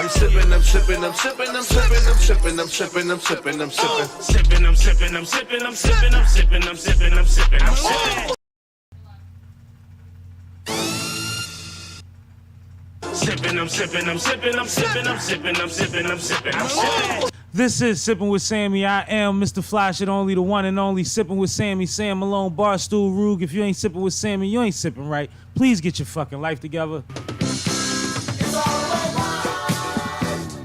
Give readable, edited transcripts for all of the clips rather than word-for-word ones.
I'm sipping, I'm sipping, I'm sipping, I'm sipping, I'm sipping, I'm sipping, I'm sipping, I'm sipping. Sipping, I'm sipping, I'm sipping, I'm sipping, I'm sipping, I'm sipping, I'm sipping, I'm sipping. Sipping, I'm sipping, I'm sipping, I'm sipping, I'm sipping, I'm sipping, I'm sipping, I'm sipping. This is Sippin' with Sammy. I am Mr. Fly Shit Only, the one and only Sippin' with Sammy. Sam Malone, Barstool Rug. If you ain't sippin' with Sammy, you ain't sippin' right. Please get your fucking life together. It's all the way live.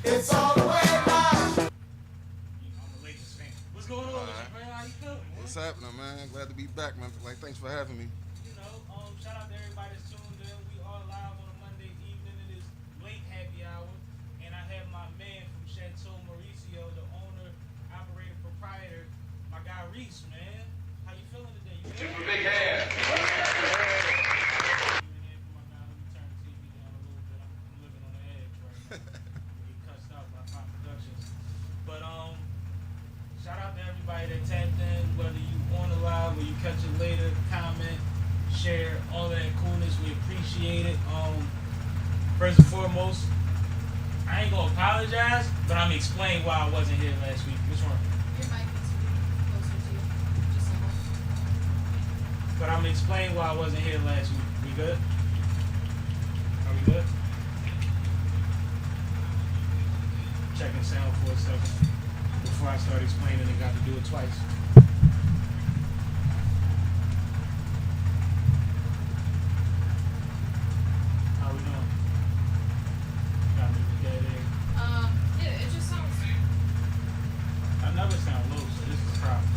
It's all the way live. What's going on with you, man? How you feeling? What's happening, man? Glad to be back, man. Like, thanks for having me. You know, shout out to everybody that's tuned in. We are live on a Monday evening. It is late happy hour. And I have my man from Chateau Maurizio, the owner, operator, proprietor, my guy Reese, man. How you feeling today? You good? Big hand. Shout out to everybody that tapped in, whether you on the live or you catch it later, comment, share, all that coolness. We appreciate it. First and foremost, I ain't gonna apologize, but I'm gonna explain why I wasn't here last week. Which one? Your mic needs to be closer to you. Just a little. But I'm gonna explain why I wasn't here last week. We good? Are we good? Checking sound for a second before I start explaining and got to do it twice. How we doing? Got me dead air. Yeah, it just sounds. I never sound low, so this is a problem.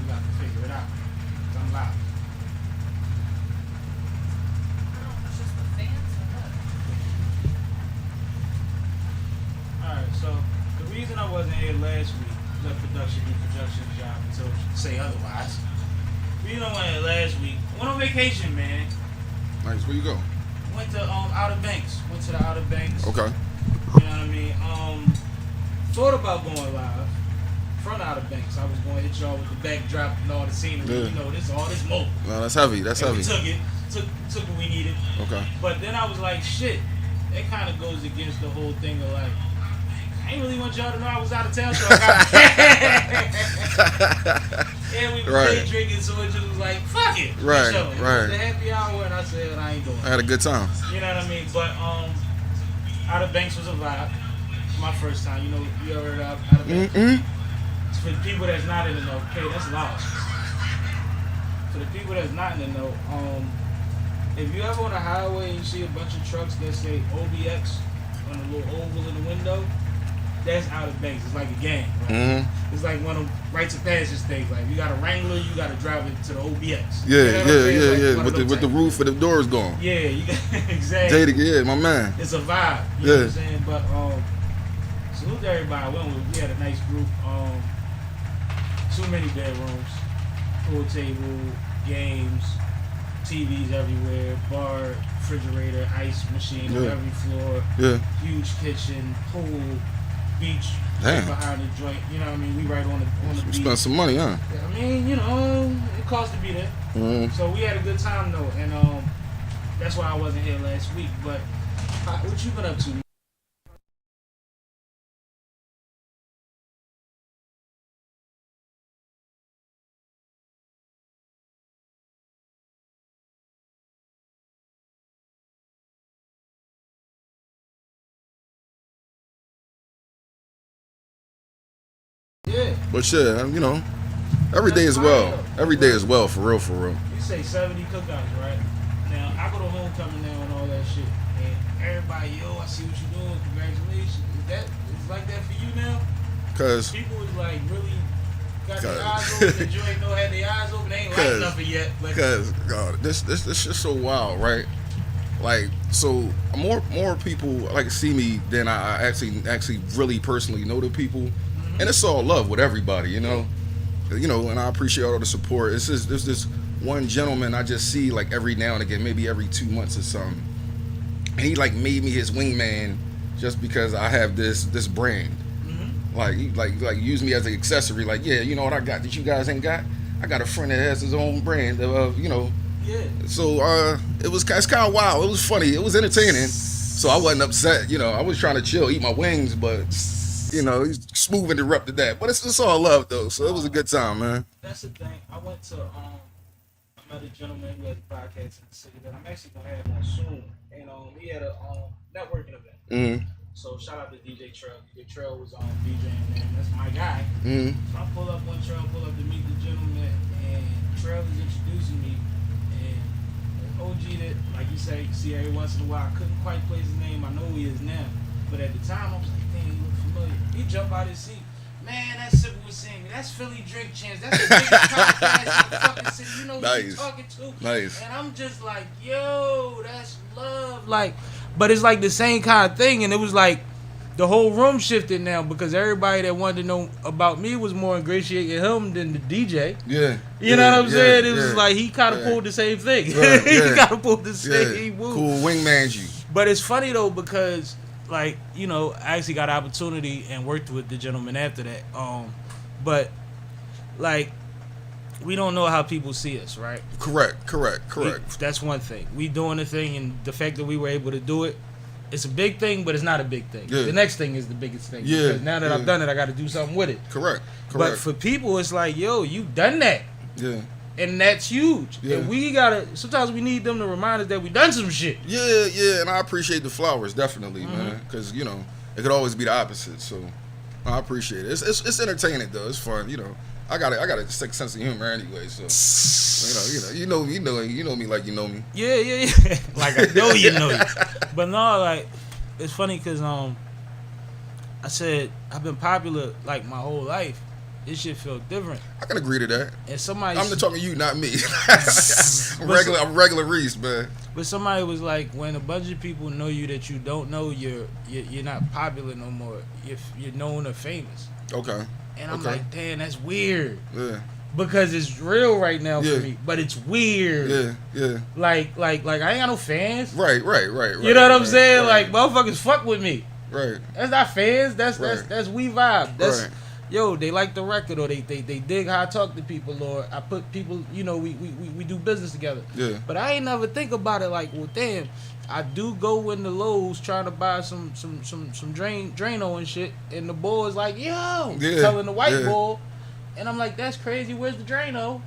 We got to figure it out. 'Cause I'm loud. I don't know, it's just the fans or what. Alright, so the reason I wasn't here last week, let production be production's job until say otherwise. The reason I wasn't here last week, I went on vacation, man. Nice. Where you go? Went to Outer Banks. Went to the Outer Banks. Okay. You know what I mean? Thought about going live from Outer Banks. I was going to hit y'all with the backdrop and all the scenery. Yeah. You know, this all this mo. No, that's heavy. That's And heavy. we took it. Took what we needed. Okay. But then I was like, shit, that kind of goes against the whole thing of like, I ain't really want y'all to know I was out of town, so I got and we Right. played drinking, so it just was like, fuck it. Right, So, it right. was a happy hour, and I said, I ain't doing I it. had a good time. You know what I mean? But Outer Banks was a vibe. My first time, you know, you ever heard of Outer Banks? Mm-mm. For the people that's not in the know, okay, that's loud. For the people that's not in the know, if you ever on a highway and you see a bunch of trucks that say OBX on a little oval in the window, that's Outer Banks. It's like a gang. Right? Mm-hmm. It's like one of them rites of passage things. Like you got a Wrangler, you got to drive it to the OBX. Yeah, You know what I'm saying? It's like yeah. one With of them the type. roof with the doors gone. Yeah, you got exactly. Jada, yeah, my man. It's a vibe. You know what I'm saying? But salute to everybody I went with. We had a nice group. Too many bedrooms, pool table, games, TVs everywhere, bar, refrigerator, ice machine on Yeah. every floor, Yeah. huge kitchen, pool, beach Damn. behind the joint. You know what I mean? We right on the We beach. spent some money, huh? I mean, you know, it costs to be there. Mm-hmm. So we had a good time though, and that's why I wasn't here last week. But what you been up to? Yeah. But shit, you know, every day is well. Every day is well, for real, for real. You say 70 cookouts, right? Now, I go to homecoming now and all that shit. And everybody, yo, I see what you're doing. Congratulations. Is like that for you now? Cause, People is like really got their eyes Cause- open. The joint don't have their eyes open. They ain't like Cause- nothing yet. But cause, God, this shit's so wild, right? Like, so more people like see me than I actually really personally know the people, and it's all love with everybody, you know. And I appreciate all the support. It's just there's this one gentleman I just see like every now and again, maybe every 2 months or something. And he like made me his wingman just because I have this brand. Like he like use me as an accessory. Like, yeah, you know what I got that you guys ain't got? I got a friend that has his own brand of, you know. yeah. So it's kind of wild. It was funny. It was entertaining. So I wasn't upset. You know, I was trying to chill, eat my wings, but you know, he smooth interrupted that. But it's all love though, so it was a good time, man. That's the thing. I went to I met a gentleman who has a podcast in the city that I'm actually gonna have on soon, and he had a networking event. Mm-hmm. So shout out to DJ Trail. DJ Trail was DJing, man. That's my guy. Mm-hmm. So I pull up to meet the gentleman, and Trail is introducing me, and the OG that, like you say, see every once in a while. I couldn't quite place his name. I know who he is now, but at the time I was like, damn, he look familiar. He jumped out his seat. Man, that's SippinWitSammie. That's Philly Drink Champs. That's the biggest podcast in the fucking city. You know who you talking to. Nice. And I'm just like, yo, that's love. Like, but it's like the same kind of thing. And it was like the whole room shifted now because everybody that wanted to know about me was more ingratiating him than the DJ. Yeah. You know what I'm saying? It was like he kind of pulled the same thing. Right, He kind of pulled the same move. Cool wingman you. But it's funny though because, like, you know, I actually got an opportunity and worked with the gentleman after that. But like, we don't know how people see us, right? Correct. That's one thing. We doing the thing, and the fact that we were able to do it, it's a big thing, but it's not a big thing. Yeah. The next thing is the biggest thing. Yeah. Because now that I've done it, I got to do something with it. Correct. But for people, it's like, yo, you done that. Yeah. And that's huge. Yeah. And we gotta, sometimes we need them to remind us that we done some shit. Yeah, and I appreciate the flowers, definitely, man. Because, you know, it could always be the opposite, so I appreciate it. It's entertaining, though. It's fun, you know. I got a sick sense of humor anyway, so you know me like you know me. Yeah. Like I know you know you. But no, like, it's funny because I said I've been popular like my whole life. This shit feel different. I can agree to that. And somebody, I'm talking to you, not me. I'm regular Reese, man. But somebody was like, when a bunch of people know you that you don't know, you're not popular no more. You're known or famous. Okay. And I'm like, damn, that's weird. Yeah. Because it's real right now for me, but it's weird. Yeah. Like I ain't got no fans. Right. You know what I'm saying? Right. Like, motherfuckers fuck with me. Right. That's not fans. That's we vibe. That's right. Yo, they like the record, or they dig how I talk to people, or I put people, you know, we do business together. Yeah. But I ain't never think about it like, well, damn, I do go in the Lowe's trying to buy some Drano and shit, and the boy's like, yo, telling the white boy, and I'm like, that's crazy. Where's the Drano?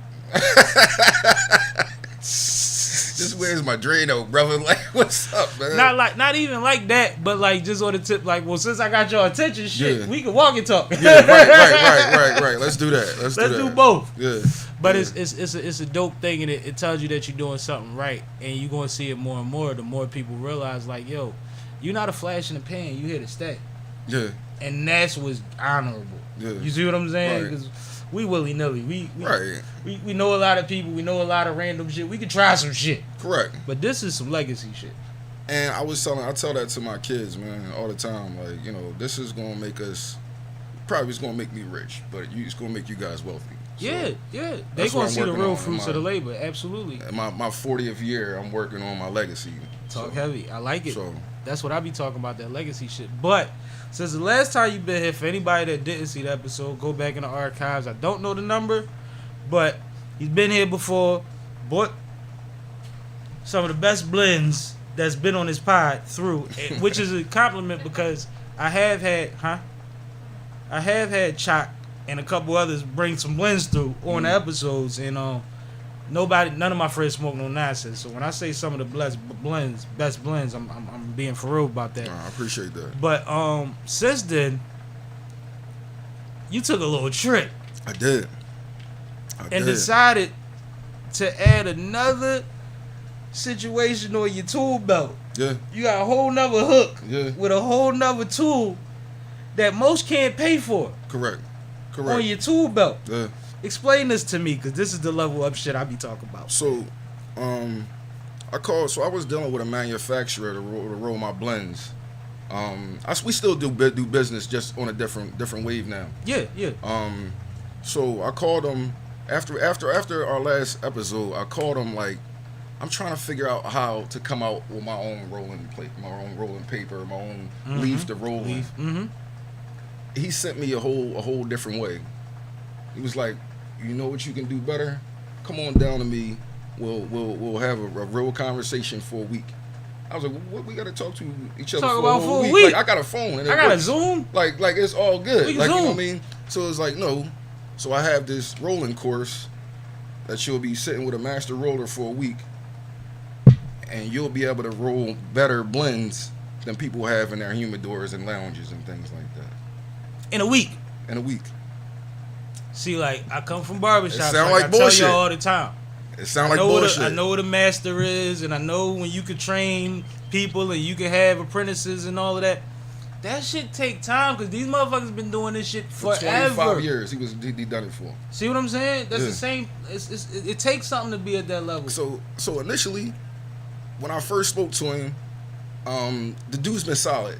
Just where's my Drano, brother? Like, what's up, man? Not even like that, but like just on the tip, like, well, since I got your attention, shit, we can walk and talk. Yeah, right. Let's do that. Let's do both. Yeah. But it's a dope thing, and it tells you that you're doing something right, and you're gonna see it more and more. The more people realize, like, yo, you're not a flash in the pan. You here to stay. Yeah. And that's what's honorable. Yeah. You see what I'm saying? Right. Because we willy nilly. Right. We know a lot of people. We know a lot of random shit. We could try some shit. Correct. But this is some legacy shit. And I tell that to my kids, man, all the time. Like, you know, this is gonna make us. Probably it's gonna make me rich, but it's gonna make you guys wealthy. So yeah. They gonna see the real fruits of the labor. Absolutely. My 40th year, I'm working on my legacy. Talk heavy. I like it. So that's what I be talking about, that legacy shit. But since the last time you've been here, for anybody that didn't see the episode, go back in the archives. I don't know the number, but he's been here before. Bought some of the best blends that's been on his pod through, which is a compliment because I have had Chalk and a couple others bring some blends through on the episodes, and none of my friends smoke no nonsense. So when I say some of the best blends, I'm being for real about that. I appreciate that. But since then, you took a little trip. I did. And decided to add another situation on your tool belt. Yeah. You got a whole nother hook. Yeah. With a whole nother tool that most can't pay for. Correct. On your tool belt. Yeah. Explain this to me, because this is the level up shit I be talking about. So, I was dealing with a manufacturer to roll my blends. We still do business, just on a different wave now. Yeah. So I called them after our last episode. I called them like, I'm trying to figure out how to come out with my own rolling plate, my own rolling paper, my own leaf to roll in. Mm-hmm. He sent me a whole different way. He was like, you know what you can do better? Come on down to me. We'll have a real conversation for a week. I was like, what we gotta talk to each other Talk for about a whole for a week? week. Like, I got a phone and it I got a works. Zoom. Like it's all good. We can Like, you know Zoom. what I mean? So it's like, no. So I have this rolling course that you'll be sitting with a master roller for a week, and you'll be able to roll better blends than people have in their humidors and lounges and things like that In a week. in a week. See, like, I come from barbershops. It sound like I bullshit. tell y'all all the time. It sounds like bullshit. I know what a master is, and I know when you can train people and you can have apprentices and all of that. That shit take time because these motherfuckers been doing this shit For forever. 25 years, he done it for. See what I'm saying? That's Yeah. the same. It takes something to be at that level. So initially, when I first spoke to him, the dude's been solid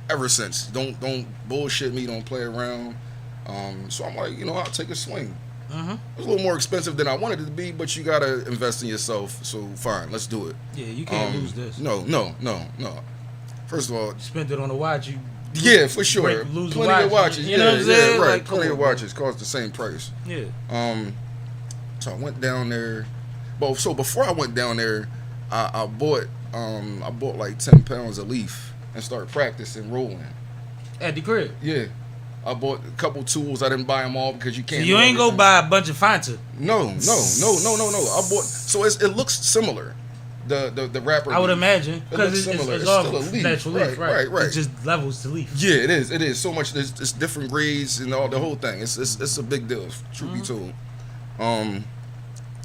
ever since. Don't bullshit me. Don't play around. So I'm like, I'll take a swing. Mm-hmm. It was a little more expensive than I wanted it to be, but you gotta invest in yourself. So fine, let's do it. Yeah, you can't lose this. No. First of all, You spent it on a watch. You yeah, for sure. lose Plenty watch, of watches. you know what I'm saying? Right. Like, come Plenty on, of watches cost the same price. Yeah. So I went down there. Well, so before I went down there, I bought like 10 pounds of leaf and started practicing rolling. At the crib. Yeah. I bought a couple tools. I didn't buy them all because you can't. So you do ain't go everything. buy a bunch of Fanta. No. I bought. So it looks similar. The wrapper. I would leaf. imagine It because looks it's similar. it's It's all still a leaf. natural leaf, Right. It's just levels to leaf. Yeah, it is. It is so much. It's different grades and all the whole thing. It's a big deal. Truth be told.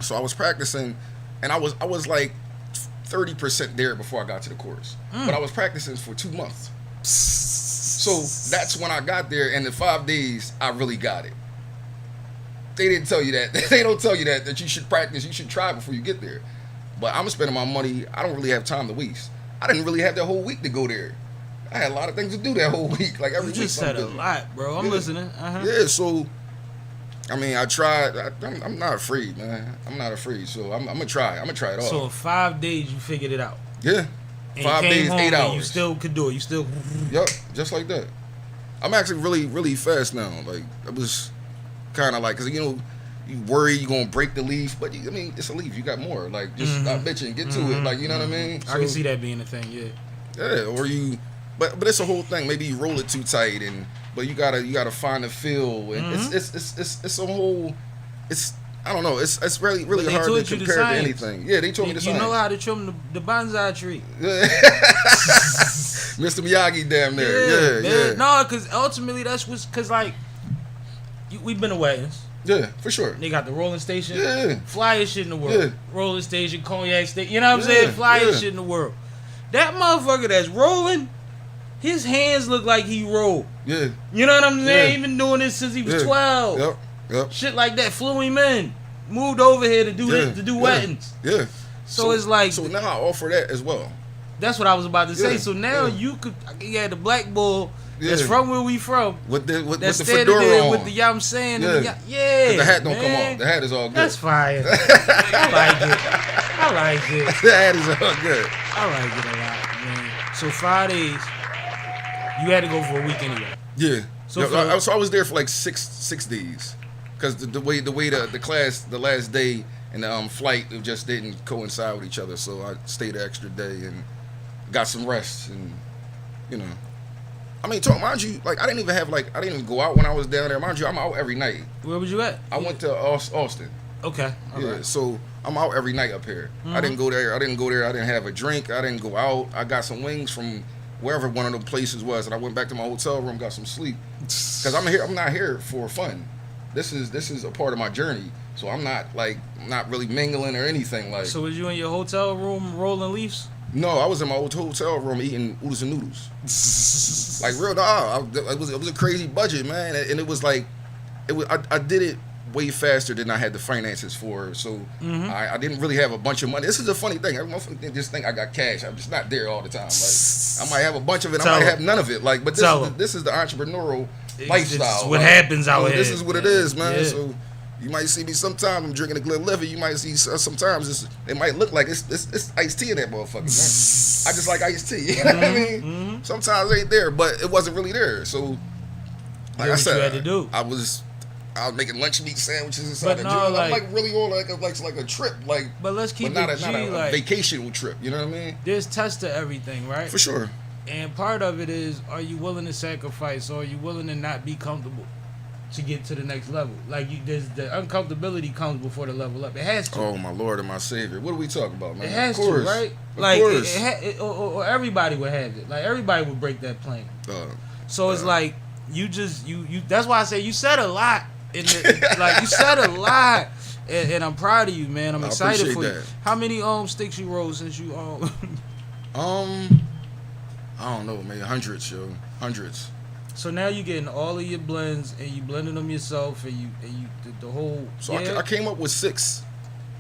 So I was practicing, and I was like 30% there before I got to the course. But I was practicing for 2 months. So that's when I got there, and in 5 days I really got it. They didn't tell you that. They don't tell you that you should practice. You should try before you get there. But I'm spending my money. I don't really have time to waste. I didn't really have that whole week to go there. I had a lot of things to do that whole week. Like every You just week, said a something. lot, bro. I'm Yeah. listening. Yeah, so I mean, I tried. I'm not afraid, man. I'm not afraid. So I'm gonna try. I'm gonna try it all. So in 5 days you figured it out. Yeah, And 5 you came days, home 8 and hours. You still could do it. You still. Yup, just like that. I'm actually really, really fast now. Like it was kind of like, cause you worry you're gonna break the leaf, but I mean, it's a leaf. You got more. Like just stop bitching, get to it. Like you know what I mean. I can see that being a thing. Yeah. Yeah, or you, but it's a whole thing. Maybe you roll it too tight, but you gotta find the feel, and it's a whole. It's I don't know. It's really But they hard to taught you the compare to science. anything. Yeah, they told me the You science. know how to trim the bonsai tree. Mr. Miyagi, damn there. Yeah. No, because ultimately because like we've been to weddings. Yeah, for sure. They got the rolling station. Yeah. Flyest shit in the world. Yeah. Rolling station, cognac station. You know what I'm Yeah, saying? Flyest yeah. shit in the world. That motherfucker that's rolling, his hands look like he rolled. Yeah. You know what I'm saying? Yeah. He been doing this since he was Yeah. 12. Yep. Shit like that. Flew him in. Moved over here to do Yeah. this, to do Yeah. weddings. Yeah. So it's like So now I offer that as well. that's what I was about to say. Yeah, So now yeah. you had the black bull that's Yeah. from where we from. With the That's fedora standing there on. with the I'm saying. Yeah. And yeah. the hat don't man. come off. The hat is all good. That's fire. I like it. I like it. The hat is all good. I like it a lot, man. So 5 days, you had to go for a week anyway. Yeah. So So I was there for like six days, because the way the class, the last day and the flight, it just didn't coincide with each other. So I stayed an extra day and got some rest, and I mean, mind you, like I didn't even go out when I was down there. Mind you, I'm out every night. Where was you at? I went to Austin. Okay. All Yeah, right. so I'm out every night up here. I didn't go there. I didn't have a drink. I didn't go out. I got some wings from wherever one of the places was, and I went back to my hotel room, got some sleep. Because I'm not here for fun. This is a part of my journey. So I'm not really mingling or anything like. So was you in your hotel room rolling leaves? No, I was in my old hotel room eating oodles and noodles. Like real it was a crazy budget, man, and it was like I did it way faster than I had the finances for, so I didn't really have a bunch of money. This is a funny thing. Everyone just think I got cash. I'm just not there all the time. Like I might have a bunch of it, I might have none of it. Like, but this is the entrepreneurial lifestyle. It's what happens out here. This is what it is, man. Yeah. So you might see me sometime. I'm drinking a Glenlivet. You might see sometimes it might look like it's iced tea in that motherfucker. Man. I just like iced tea. You know what I mean? Sometimes it ain't there, but it wasn't really there. So like I what said, you had to do. I I was making lunch meat sandwiches inside But the no, gym. I'm like- like really on like a trip, like. But let's keep But not it a, not G, a like, vacational trip. You know what I mean? there's tests to everything, right? For sure. And part of it is, are you willing to sacrifice, or are you willing to not be comfortable to get to the next level? Like, there's the uncomfortability comes before the level up. It has to. Oh my Lord and my Savior. What are we talking about, man? It has of course. to, right? Of Like, course. or everybody would have it. Like, everybody would break that plane. So it's like you just you. That's why I say you said a lot. Like, you said a lot, and I'm proud of you, man. I'm excited for you. that. How many sticks you rolled since you I don't know, man. Hundreds, yo. Hundreds. So now you getting all of your blends, and you blending them yourself, and you the whole. So I came up with 6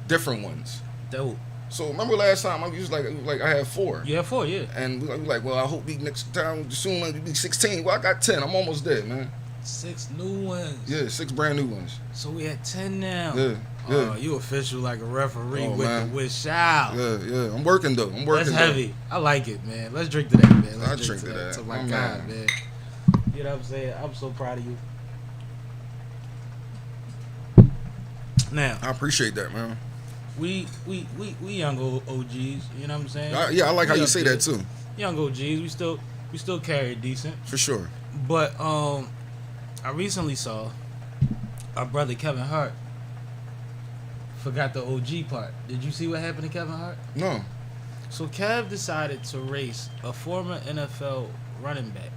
different ones. Dope. So remember last time I was like I had 4. You have 4, yeah. And we like, well, I hope we next time soon we be 16. Well, I got 10. I'm almost there, man. 6 new ones. Yeah, 6 brand new ones. So we at 10 now. Yeah. Oh, you official like a referee Oh, with man. the wish out. Yeah. I'm working though. I'm working. That's though. heavy. I like it, man. Let's drink to that, man. Let's I'll drink to that. Oh my Oh, God, man. man. You know what I'm saying? I'm so proud of you. Now, I appreciate that, man. we young OGs, you know what I'm saying? I like how We you up say there. that too. Young OGs, we still carry it decent. For sure. But I recently saw our brother Kevin Hart forgot the OG part. Did you see what happened to Kevin Hart? No. So Kev decided to race a former NFL running back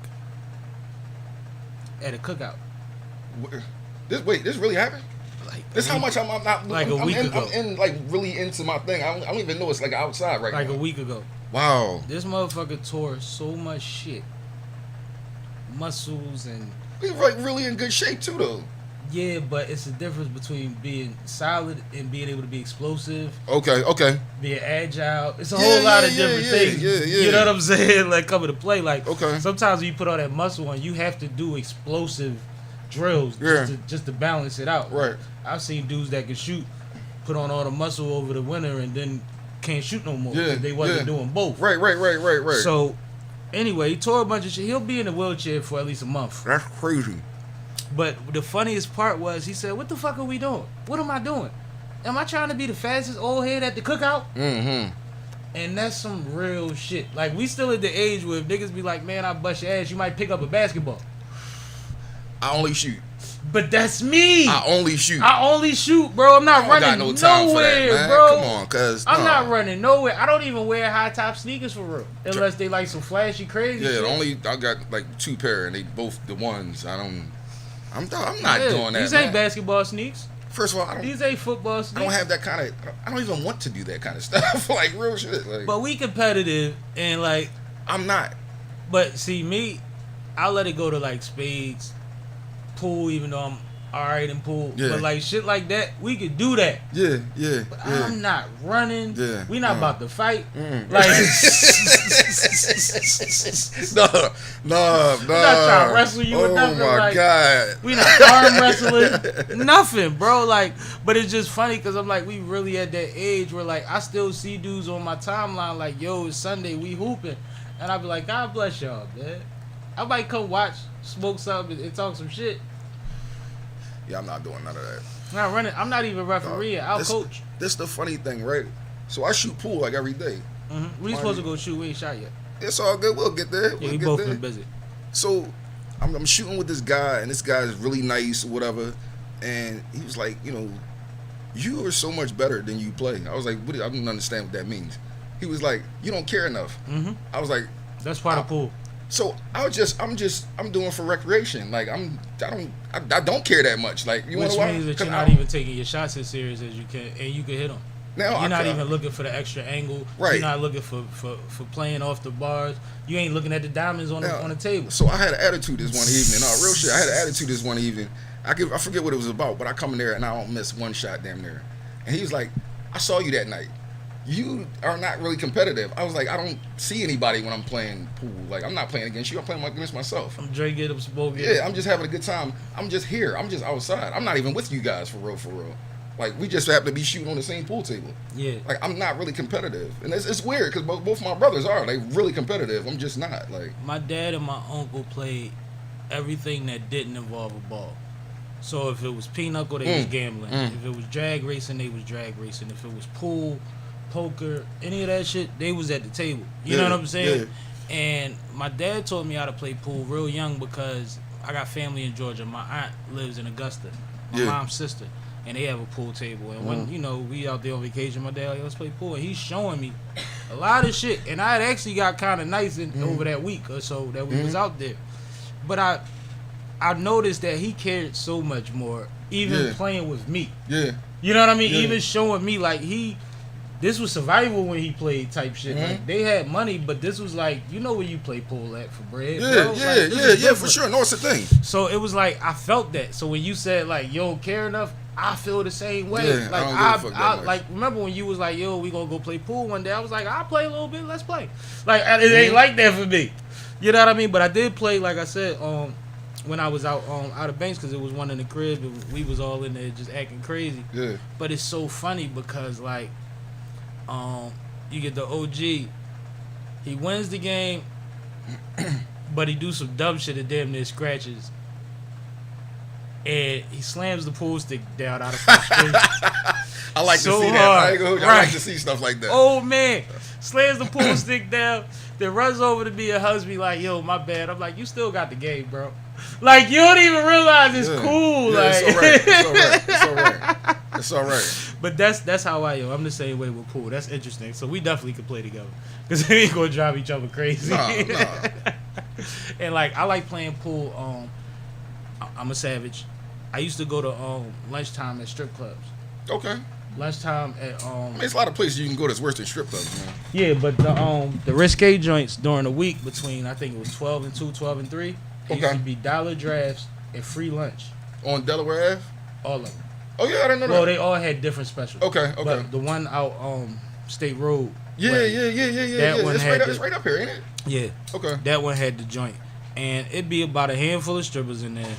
at a cookout. This really happened? Like This how much I'm not Like a week ago. I'm in like really into my thing. I don't even know it's like outside right like now. a week ago. Wow. This motherfucker tore so much shit. Muscles and He's like really in good shape too though. yeah, but it's the difference between being solid and being able to be explosive, Okay. being agile. It's a Yeah, whole lot of yeah, different yeah, things. yeah. You know what I'm saying? Like coming to play. Like Okay. sometimes when you put all that muscle on, you have to do explosive drills Yeah. just to balance it out. Right. I've seen dudes that can shoot, put on all the muscle over the winter, and then can't shoot no more. Yeah, 'Cause they wasn't yeah. doing both. Right. So anyway, he tore a bunch of shit. He'll be in a wheelchair for at least a month. That's crazy. But the funniest part was he said, "What the fuck are we doing? What am I doing? Am I trying to be the fastest old head at the cookout?" Mm-hmm. And that's some real shit. Like, we still at the age where if niggas be like, "Man, I bust your ass," you might pick up a basketball. I only shoot. But that's me. I only shoot. I only shoot, bro. I'm I not don't running got no time for that, nowhere, man. bro. Come on, cuz. I'm nah. not running nowhere. I don't even wear high top sneakers for real, unless they like some flashy crazy. Yeah, shit. I got like 2 pair and they both the ones. I'm not Yeah, doing that. These man. ain't basketball sneaks. First of all, These ain't football I sneaks. don't have that kind of. I don't even want to do that kind of stuff. Like real shit. Like But we competitive and like. I'm not. But see me, I let it go to like spades, pool. Even though I'm alright in pool, Yeah. but like shit like that, we could do that. Yeah. But I'm not running. Yeah, We not no. about to fight. Mm. Like No. not trying to wrestle you or Oh nothing, my like- god. we not arm wrestling, nothing, bro. Like, but it's just funny because I'm like, we really at that age where like I still see dudes on my timeline like, yo, it's Sunday, we hooping, and I be like, God bless y'all, man. I might come watch, smoke something, and talk some shit. Yeah, I'm not doing none of that. I'm not running. I'm not even refereeing. I'll coach. This the funny thing, right? So I shoot pool like every day. We supposed to go shoot. We ain't shot yet. It's all good. We'll get there. Yeah, We'll we get both there. been busy. So I'm shooting with this guy, and this guy is really nice or whatever. And he was like, you are so much better than you play. I was like, I don't understand what that means. He was like, you don't care enough. I was like, That's part of pool. so I'm doing for recreation. Like I don't care that much. Like you Which know why? means that 'Cause you're not even taking your shots as serious as you can, and you can hit them. Now You're I not could- even looking for the extra angle. Right. You're not looking for playing off the bars. You ain't looking at the diamonds on Now, the table. So I had an attitude this one evening. No, real shit. I had an attitude this one evening. I forget what it was about, but I come in there and I don't miss one shot damn near. And he was like, I saw you that night. You are not really competitive. I was like, I don't see anybody when I'm playing pool. Like, I'm not playing against you. I'm playing against myself. I'm drinking, I'm smoking. Yeah, I'm just having a good time. I'm just here. I'm just outside. I'm not even with you guys for real. Like, we just happen to be shooting on the same pool table. Yeah. Like, I'm not really competitive. And it's weird because both my brothers are. They really competitive. I'm just not. Like, My dad and my uncle played everything that didn't involve a ball. So if it was pinochle, they was gambling. If it was drag racing, they was drag racing. If it was pool, poker, any of that shit, they was at the table. You know what I'm saying? Yeah. And my dad taught me how to play pool real young because I got family in Georgia. My aunt lives in Augusta, my mom's sister, and they have a pool table. And when, you know, we out there on vacation, my dad like, let's play pool. And he's showing me a lot of shit. And I had actually got kind of nice over that week or so that we was out there. But I noticed that he cared so much more, even playing with me. Yeah. You know what I mean? Even showing me, like, this was survival when he played type shit. Like, they had money, but this was like, you know where you play pool at for bread, bro? Yeah, for sure. No, it's a thing. So it was like, I felt that. So when you said, like, yo, care enough, I feel the same way. Yeah, like, I don't give a fuck that much. like, remember when you was like, yo, we gonna go play pool one day? I was like, I'll play a little bit, let's play. Like, it ain't like that for me. You know what I mean? But I did play, like I said, when I was out of Banks, because it was one in the crib, and we was all in there just acting crazy. Yeah. But it's so funny because, like, you get the OG, he wins the game, but he do some dumb shit that damn near scratches, and he slams the pool stick down out of frustration. I like So to see hard. that. I Right. like to see stuff like that. Oh man, slams the pool stick down, then runs over to me and hugs me like, yo, my bad. I'm like, you still got the game, bro. Like, you don't even realize it's cool. Yeah, like, it's all right. It's all right. It's all right. It's all right. But that's how I am. I'm the same way with pool. That's interesting. So we definitely could play together because we ain't gonna drive each other crazy. Nah. And like, I like playing pool. I'm a savage. I used to go to lunchtime at strip clubs. Okay. Lunchtime at I mean, there's a lot of places you can go that's worse than strip clubs, man. Yeah, but the risque joints during the week between, I think it was 12 and 2, 12 and 3. It used to be dollar drafts and free lunch. On Delaware Ave? All of them. Oh yeah, I didn't know Well, that. they all had different specials. Okay. But the one out State Road. Yeah. That one had It's right up here, ain't it? Yeah. Okay. That one had the joint. And it'd be about a handful of strippers in there.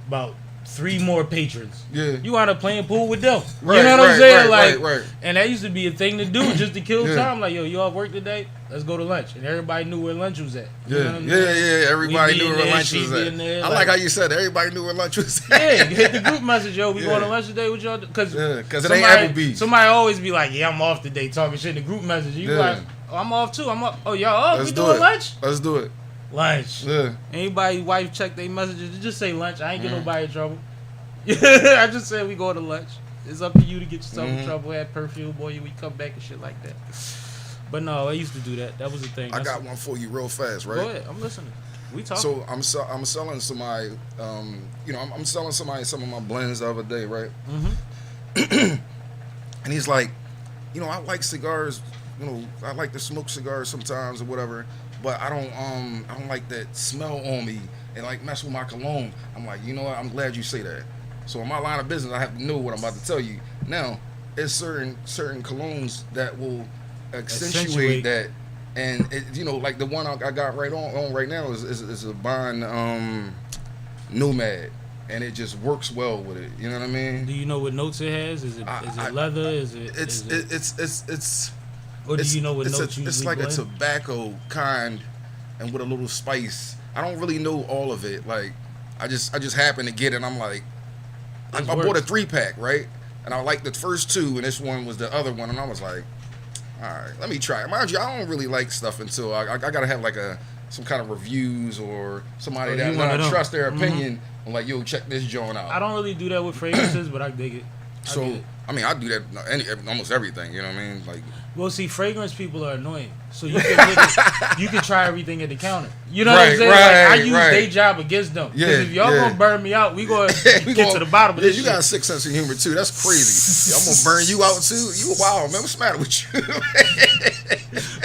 About 3 more patrons. Yeah. You wind up playing pool with them. Right, you know what I'm saying? right. And that used to be a thing to do just to kill time. Like, yo, you off work today? Let's go to lunch. And everybody knew where lunch was at. You know what I'm saying? Yeah. Everybody We be knew in where there, lunch she was be at. in there, I like how you said it. Everybody knew where lunch was at. Yeah, hit the group message, yo. We Yeah. going to lunch today? What y'all do? Because it ain't Applebee's. Somebody always be like, yeah, I'm off today, talking shit in the group message. You like, oh, I'm off too. I'm up. Oh, y'all off? Let's We do doing it. lunch? Let's do it. Lunch. Yeah. Anybody wife check their messages, just say lunch. I ain't get nobody in trouble. I just said we go to lunch. It's up to you to get yourself in trouble, have perfume, boy, we come back and shit like that. But no, I used to do that. That was the thing. I got one for you real fast, right? Go ahead, I'm listening. We talking. So I'm selling somebody, I'm selling somebody some of my blends the other day, right? Mm-hmm. And he's like, I like cigars. I like to smoke cigars sometimes or whatever, but I don't like that smell on me and like mess with my cologne. I'm like, you know what? I'm glad you say that. So in my line of business, I have to know what I'm about to tell you. Now, it's certain colognes that will accentuate that. And like the one I got right on right now is a Bond Nomad, and it just works well with it. You know what I mean? Do you know what notes it has? Is it leather? Or do you know what notes you It's like a tobacco kind, and with a little spice. I don't really know all of it. Like I just happened to get it. And I'm like, I bought a 3-pack, right? And I liked the first 2, and this one was the other one, and I was like, all right, let me try it. Mind you, I don't really like stuff until I gotta have like some kind of reviews or somebody that I trust their opinion. I'm like, yo, check this joint out. I don't really do that with fragrances, but I dig it. I mean, I do that almost everything. You know what I mean? Like, well, see, fragrance people are annoying, so you can try everything at the counter. You know what I'm saying? Right, I use their job against them. Because if y'all gonna burn me out, we gonna get to the bottom of this. You shit. got a sick sense of humor too. That's crazy. I'm gonna burn you out too. You wild, man. What's the matter with you?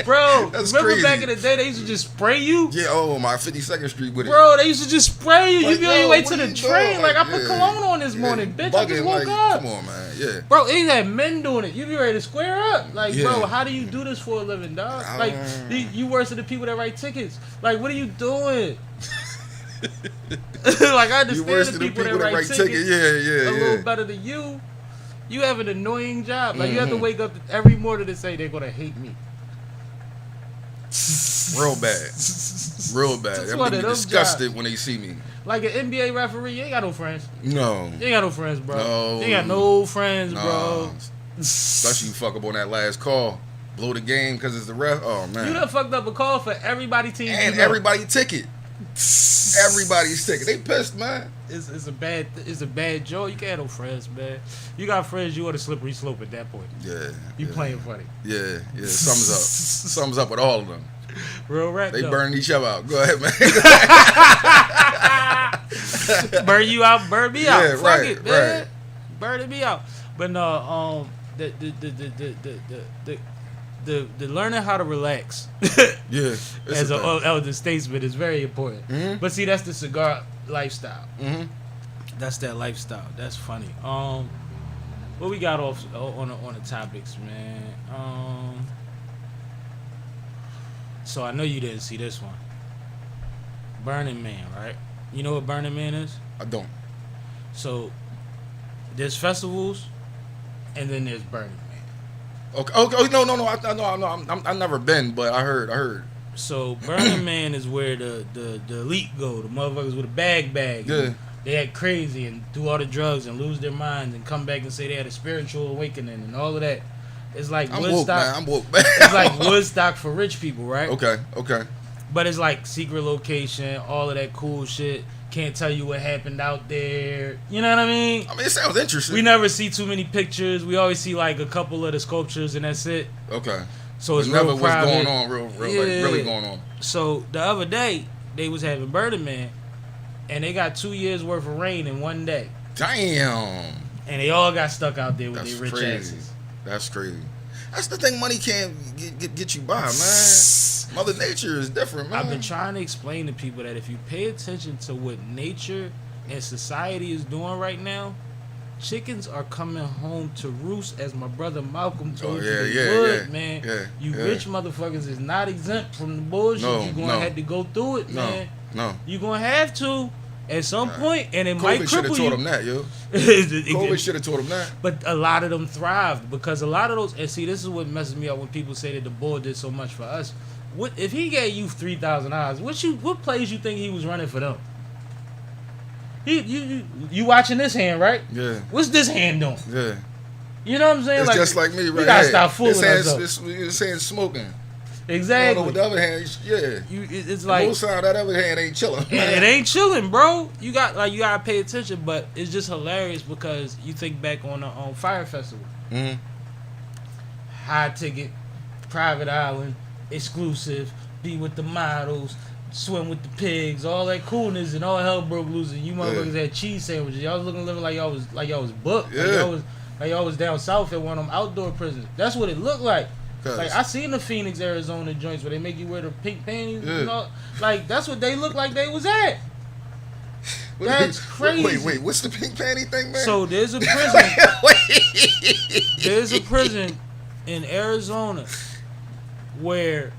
Bro, That's remember crazy. back in the day they used to just spray you? Yeah. Oh, my 52nd Street with it. Bro, they used to just spray you. Like, You be on your yo, way what to the you train. doing? Like, I Like, put yeah. cologne on this morning, bitch. I just Bugging, woke like, up. Come on, man. Yeah. Bro, they had men doing it. You be ready to square up. Like, Yeah. bro, how do you do this for a living, dog? Like, you worse than the people that write tickets. Like, what are you doing? Like, I You understand worse the than the people that write tickets Yeah. a little better than you. You have an annoying job. Like, you have to wake up every morning to say they're going to hate me. Real bad. Real bad. It's That one make of me them disgusted jobs. when they see me. Like an NBA referee, you ain't got no friends. No. You ain't got no friends, bro. No. You ain't got no friends, Nah. bro. Especially you fuck up on that last call. Blow the game because it's the ref. Oh, man. You done fucked up a call for everybody team. And you know. everybody ticket. Everybody's ticket. They pissed, man. It's a bad joke. You can't have no friends, man. You got friends, you on a slippery slope at that point. Yeah. You yeah. playing funny. Yeah. Sums up. Sums up with all of them. Real rap. They though. burning each other out. Go ahead, man. Burn you out, burn me out. Yeah, Fuck right, it, man. right. Burning me out. But no, the learning how to relax Yeah. as an elder statesman is very important. Mhm. But see, that's the cigar lifestyle. Mm-hmm. That's that lifestyle. That's funny. What we got off on the topics, man? So I know you didn't see this one. Burning Man, right? You know what Burning Man is? I don't. So there's festivals, and then there's Burning Man. Okay. No. I've never been, but I heard. So Burning Man is where the elite go, the motherfuckers with a bag. Yeah. They act crazy and do all the drugs and lose their minds and come back and say they had a spiritual awakening and all of that. It's like I'm woke, Woodstock. man. I'm woke, man. It's like Woodstock for rich people, right? Okay. But it's like secret location, all of that cool shit. Can't tell you what happened out there. You know what I mean? I mean, it sounds interesting. We never see too many pictures. We always see like a couple of the sculptures and that's it. Okay. So it's never real what's private. going on, real, like really going on. So the other day they was having Burning Man, and they got 2 years worth of rain in one day, Damn. and they all got stuck out there with That's their rich crazy. asses. That's crazy. That's the thing. Money can't get you by, man. Mother Nature is different, man. I've been trying to explain to people that if you pay attention to what nature and society is doing right now, chickens are coming home to roost, as my brother Malcolm told you they would, man. You rich motherfuckers is not exempt from the bullshit. You're going to have to go through it, man. No. You're going to have to at some point, and it might COVID should have cripple taught you. them that, yo. COVID COVID should have taught them that. But a lot of them thrived because a lot of those, and see, this is what messes me up when people say that the bull did so much for us. What if he gave you $3,000? What plays you think he was running for them? You watching this hand, right? Yeah. What's this hand doing? Yeah. You know what I'm saying? It's just like me, right? We gotta here. stop fooling ourselves. This hand's smoking. Exactly. With the other hand, yeah. It's like most time that other hand ain't chilling. it ain't chilling, bro. You gotta pay attention, but it's just hilarious because you think back on the Fire Festival, Mm-hmm. high ticket, private island, exclusive, be with the models, swim with the pigs, all that coolness, and all hell broke loose. And you motherfuckers had cheese sandwiches. Y'all was living like y'all was booked. Yeah. Like y'all was down south at one of them outdoor prisons. That's what it looked like. 'Cause- Like I seen the Phoenix, Arizona joints where they make you wear the pink panties. Yeah. You know, like that's what they look like they was at. That's crazy. Wait, what's the pink panty thing, man? So there's a prison. There's a prison in Arizona where,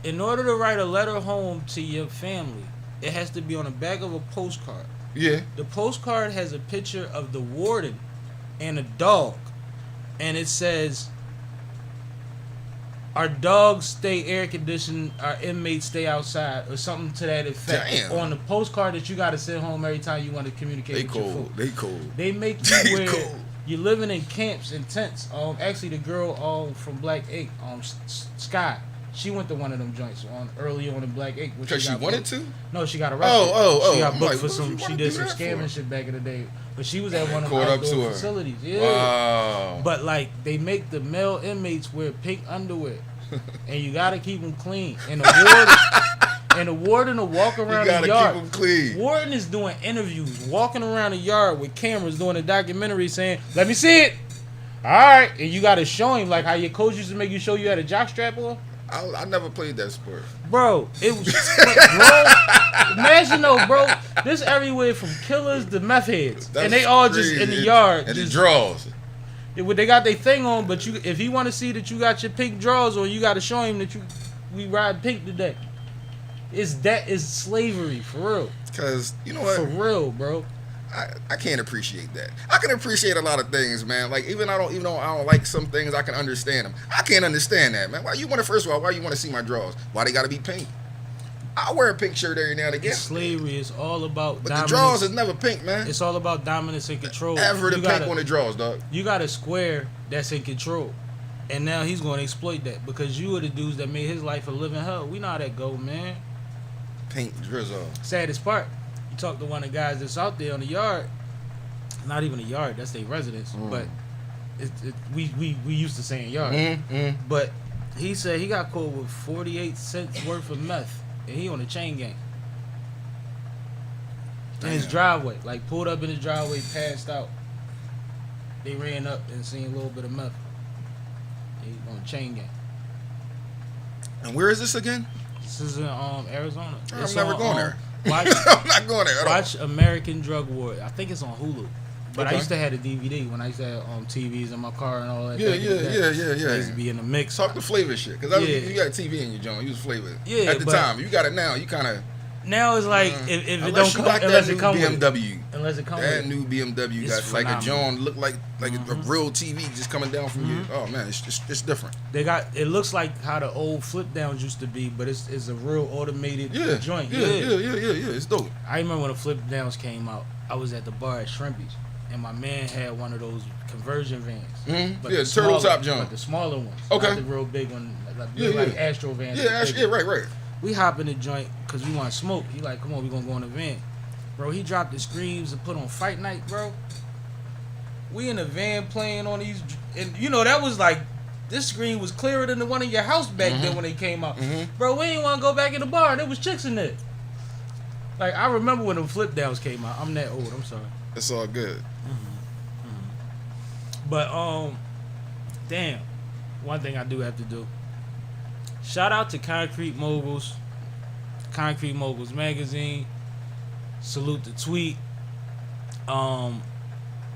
in order to write a letter home to your family, it has to be on the back of a postcard. Yeah. The postcard has a picture of the warden and a dog, and it says, "Our dogs stay air conditioned, our inmates stay outside," or something to that effect. Damn. On the postcard that you got to send home every time you want to communicate They with your cold. food. They cold. They make They you where cold. you're living in camps and tents. Actually, the girl from Black Ink, Sky, she went to one of them joints early on in Black Ink. Because she wanted to? No, she got arrested. Oh. She got I'm booked like, for what some. you She wanna did do some that scamming for? shit back in the day. But she was at one of them Caught up to outdoor her. facilities. Yeah. Wow. But like they make the male inmates wear pink underwear, and you gotta keep them clean. And the warden will walk around You the gotta yard. keep them clean. Warden is doing interviews, walking around the yard with cameras, doing a documentary, saying, "Let me see it." All right, and you gotta show him like how your coach used to make you show you had a jock strap on. I never played that sport. Bro, it was bro. Imagine though, bro. This everywhere from killers to meth heads, That's and they all crazy. just in the yard. And just, the draws. They got their thing on, but if he want to see that you got your pink drawers on, you got to show him that we ride pink today. Is slavery for real? Because you know what? For real, bro. I can't appreciate that. I can appreciate a lot of things, man. Like even though I don't like some things, I can understand them. I can't understand that, man. Why you want to see my drawers? Why they gotta be pink? I wear a pink shirt every now and again. Slavery is all about But dominance. the drawers is never pink, man. It's all about dominance and control. Ever the You pink gotta- on the drawers, dog. You got a square that's in control. And now he's going to exploit that because you are the dudes that made his life a living hell. We know how that go, man. Pink drizzle. Saddest part, you talk to one of the guys that's out there on the yard. Not even a yard, that's their residence. But we used to saying yard. But he said he got caught with 48 cents worth of meth. And he on a chain gang. In his driveway. Like pulled up in his driveway, passed out. They ran up and seen a little bit of meth. He on a chain gang. And where is this again? This is in Arizona. I'm never going there. Watch, I'm not going there at all. watch American Drug War. I think it's on Hulu. But I Okay. used to have a DVD when I used to have TVs in my car and all that. Yeah, back in the day. yeah. I used to be in the mix. Talk the flavor shit, cause Yeah. you got a TV in your joint. You was flavor. Yeah, At the but- time, you got it now. You kind of Now it's like if it unless don't you come, like unless that it new come with it. BMW. Unless it come That with it. new BMW It's got like a phenomenal. John look like a real TV just coming down from you. Oh man, it's different. They got it looks like how the old flip downs used to be, but it's a real automated Yeah, joint. Yeah. It's dope. I remember when the flip downs came out. I was at the bar at Shrimpy's, and my man had one of those conversion vans. Yeah, the turtle top joint. But the smaller ones. Okay. Not the real big one, like Yeah. Astro vans. Yeah, right. We hop in the joint because we want to smoke. He like, come on, we gonna go in the van. Bro, he dropped the screams and put on Fight Night, bro. We in the van playing on these, and you know that was like, this screen was clearer than the one in your house back then when they came out. Bro, we ain't want to go back in the bar, and there was chicks in there. Like, I remember when the flip downs came out. I'm that old, I'm sorry. It's all good. But, damn, one thing I do have to do. Shout out to Concrete Moguls Magazine. Salute the tweet.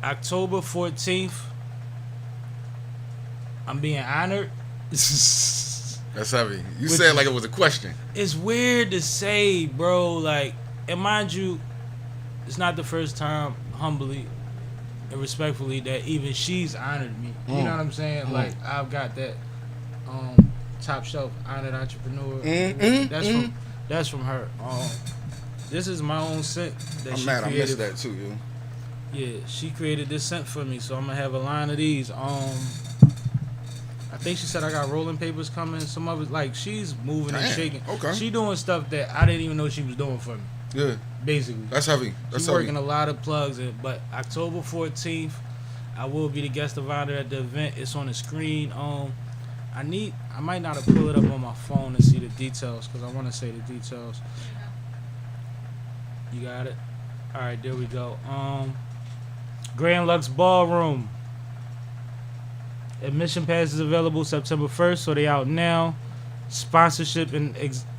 October 14th, I'm being honored. That's heavy. You Which- said it like it was a question. It's weird to say, bro. Like, and mind you, it's not the first time, humbly and respectfully, that even she's honored me. You know what I'm saying? Like, I've got that top shelf honored entrepreneur. That's from her. This is my own scent that I'm she mad I created. missed that too, yo. Yeah, she created this scent for me, so I'm gonna have a line of these. I think she said I got rolling papers coming. Some of it, like, she's moving and Damn, shaking. okay. She doing stuff that I didn't even know she was doing for me. Yeah, Basically, that's heavy. That's she's heavy. working a lot of plugs. But October 14th, I will be the guest of honor at the event. It's on the screen. I might not have pulled it up on my phone to see the details because I want to say the details. You got it? All right, there we go. Grand Lux Ballroom. Admission passes available September 1st, so they out now. Sponsorship and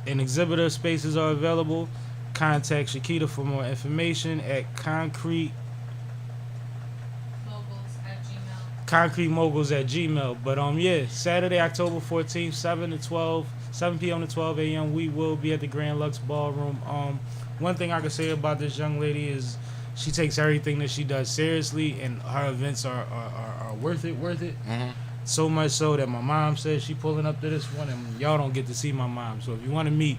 exhibitor spaces are available. Contact Shakita for more information at concretemoguls@gmail. But yeah, Saturday, October 14th, 7 p.m. to 12 a.m. We will be at the Grand Lux Ballroom. One thing I can say about this young lady is she takes everything that she does seriously, and her events are worth it. So much so that my mom says she pulling up to this one, and y'all don't get to see my mom. So if you want to meet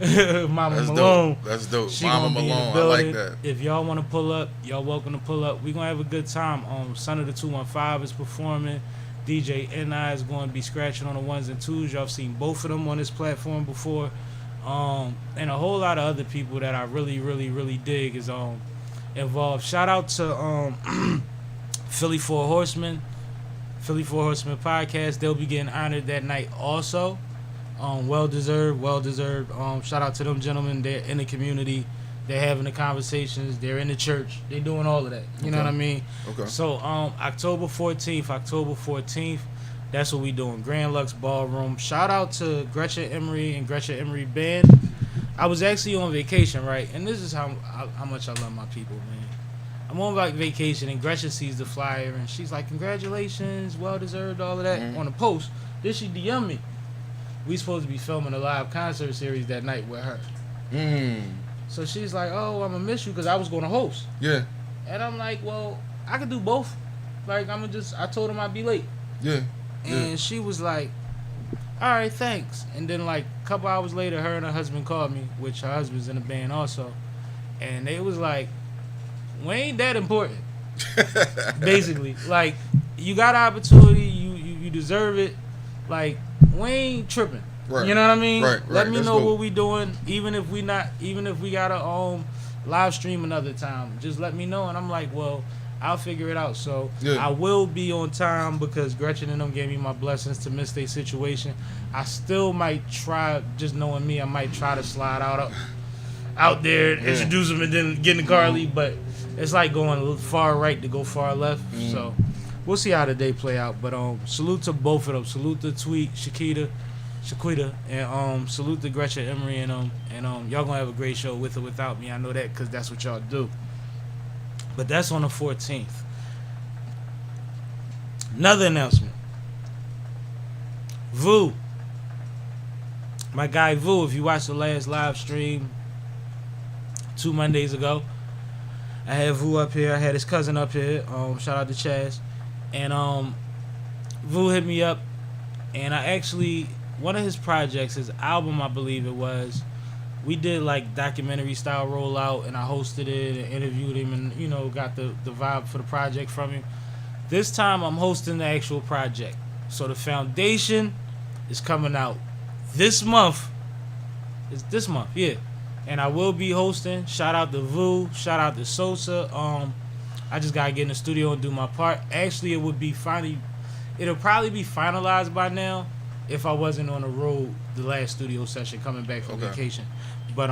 Mama That's Malone, dope. That's dope. she Mama gonna be in the Malone. I building. like that. If y'all want to pull up, y'all welcome to pull up. We gonna have a good time. Son of the 215 is performing. DJ Ni is going to be scratching on the ones and twos. Y'all have seen both of them on this platform before. And a whole lot of other people that I really, really, really dig is involved. Shout out to Philly Four Horsemen podcast. They'll be getting honored that night also. Well deserved. Shout out to them gentlemen. They're in the community. They're having the conversations. They're in the church. They're doing all of that. You know what I mean? Okay. So October 14th. That's what we doing. Grand Lux Ballroom. Shout out to Gretchen Emery and Gretchen Emery Band. I was actually on vacation, right? And this is how much I love my people, man. I'm on like vacation, and Gretchen sees the flyer, and she's like, "Congratulations, well deserved, all of that." On the post, then she DM me. We supposed to be filming a live concert series that night with her. So she's like, "Oh, I'm gonna miss you," because I was going to host. Yeah. And I'm like, "Well, I could do both. Like, I told him I'd be late." Yeah. And she was like, all right, thanks. And then like a couple hours later, her and her husband called me, which her husband's in the band also, and they was like, "We ain't that important." Basically, like you got opportunity, you deserve it. Like we ain't tripping. Right. You know what I mean? Right. Let me That's know dope. what we doing, even if we gotta live stream another time. Just let me know, and I'm like, well, I'll figure it out. So Yeah. I will be on time because Gretchen and them gave me my blessings to miss their situation. I still might try, just knowing me, I might try to slide out there, introduce them, and then get in the car and leave. But it's like going far right to go far left. So we'll see how the day play out. But salute to both of them. Salute to Tweet, Shaquita, and salute to Gretchen, Emery, and y'all gonna have a great show with or without me. I know that because that's what y'all do. But that's on the 14th. Another announcement. Vu. My guy Vu, if you watched the last live stream 2 Mondays ago, I had Vu up here. I had his cousin up here. Shout out to Chaz. And Vu hit me up. And I actually, one of his projects, his album, I believe it was, we did like documentary style rollout, and I hosted it and interviewed him, and got the vibe for the project from him. This time I'm hosting the actual project. So the foundation is coming out this month. It's this month, yeah. And I will be hosting. Shout out to Vu. Shout out to Sosa. I just gotta get in the studio and do my part. Actually, it'll probably be finalized by now if I wasn't on the road the last studio session coming back from vacation. But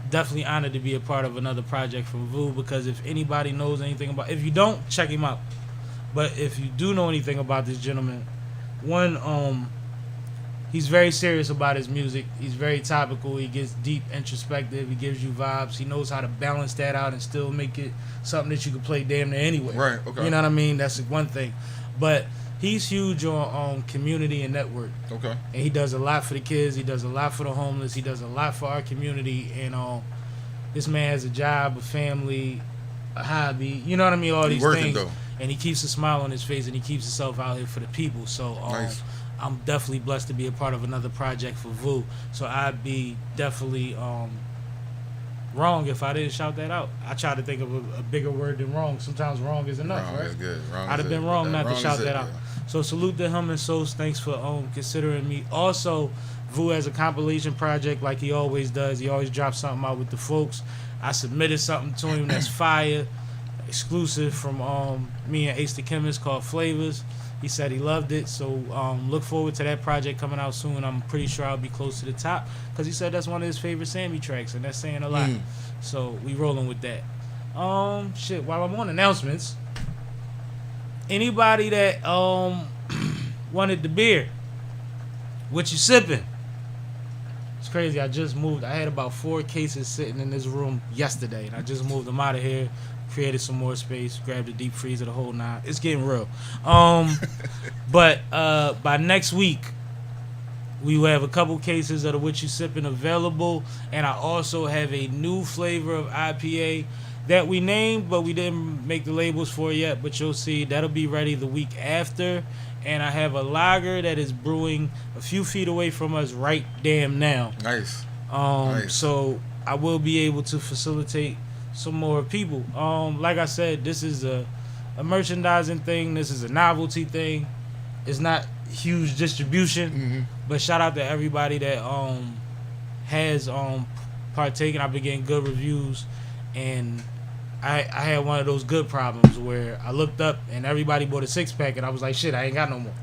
definitely honored to be a part of another project from Vu, because if anybody knows anything about, if you don't, check him out. But if you do know anything about this gentleman, he's very serious about his music. He's very topical. He gets deep, introspective. He gives you vibes. He knows how to balance that out and still make it something that you can play damn near anyway. Right, okay. You know what I mean? That's one thing. But he's huge on community and network. Okay. And he does a lot for the kids. He does a lot for the homeless. He does a lot for our community. And this man has a job, a family, a hobby. You know what I mean? All these things. Though. And he keeps a smile on his face, and he keeps himself out here for the people. So nice. I'm definitely blessed to be a part of another project for Vu. So I'd be definitely wrong if I didn't shout that out. I try to think of a bigger word than wrong. Sometimes wrong is enough, wrong right? Is good. Wrong I'd have been wrong not to shout that out. Yeah. So salute to him and Sos. Thanks for considering me. Also, Vu has a compilation project like he always does. He always drops something out with the folks. I submitted something to him that's fire, exclusive from me and Ace the Chemist, called Flavors. He said he loved it, so look forward to that project coming out soon. I'm pretty sure I'll be close to the top, because he said that's one of his favorite Sammie tracks, and that's saying a lot. So we rolling with that. While I'm on announcements, anybody that wanted the beer, what you sipping? It's crazy. I just moved. I had about 4 cases sitting in this room yesterday, and I just moved them out of here. Created some more space, grabbed the deep freezer, the whole nine. It's getting real. But by next week, we will have a couple cases of the What You Sippin' available, and I also have a new flavor of IPA that we named, but we didn't make the labels for it yet, but you'll see. That'll be ready the week after. And I have a lager that is brewing a few feet away from us right damn now. Nice. So I will be able to facilitate some more people. Like I said, this is a merchandising thing. This is a novelty thing. It's not huge distribution, but shout out to everybody that has partaken. I've been getting good reviews, and I had one of those good problems where I looked up and everybody bought a 6-pack, and I was like, shit, I ain't got no more.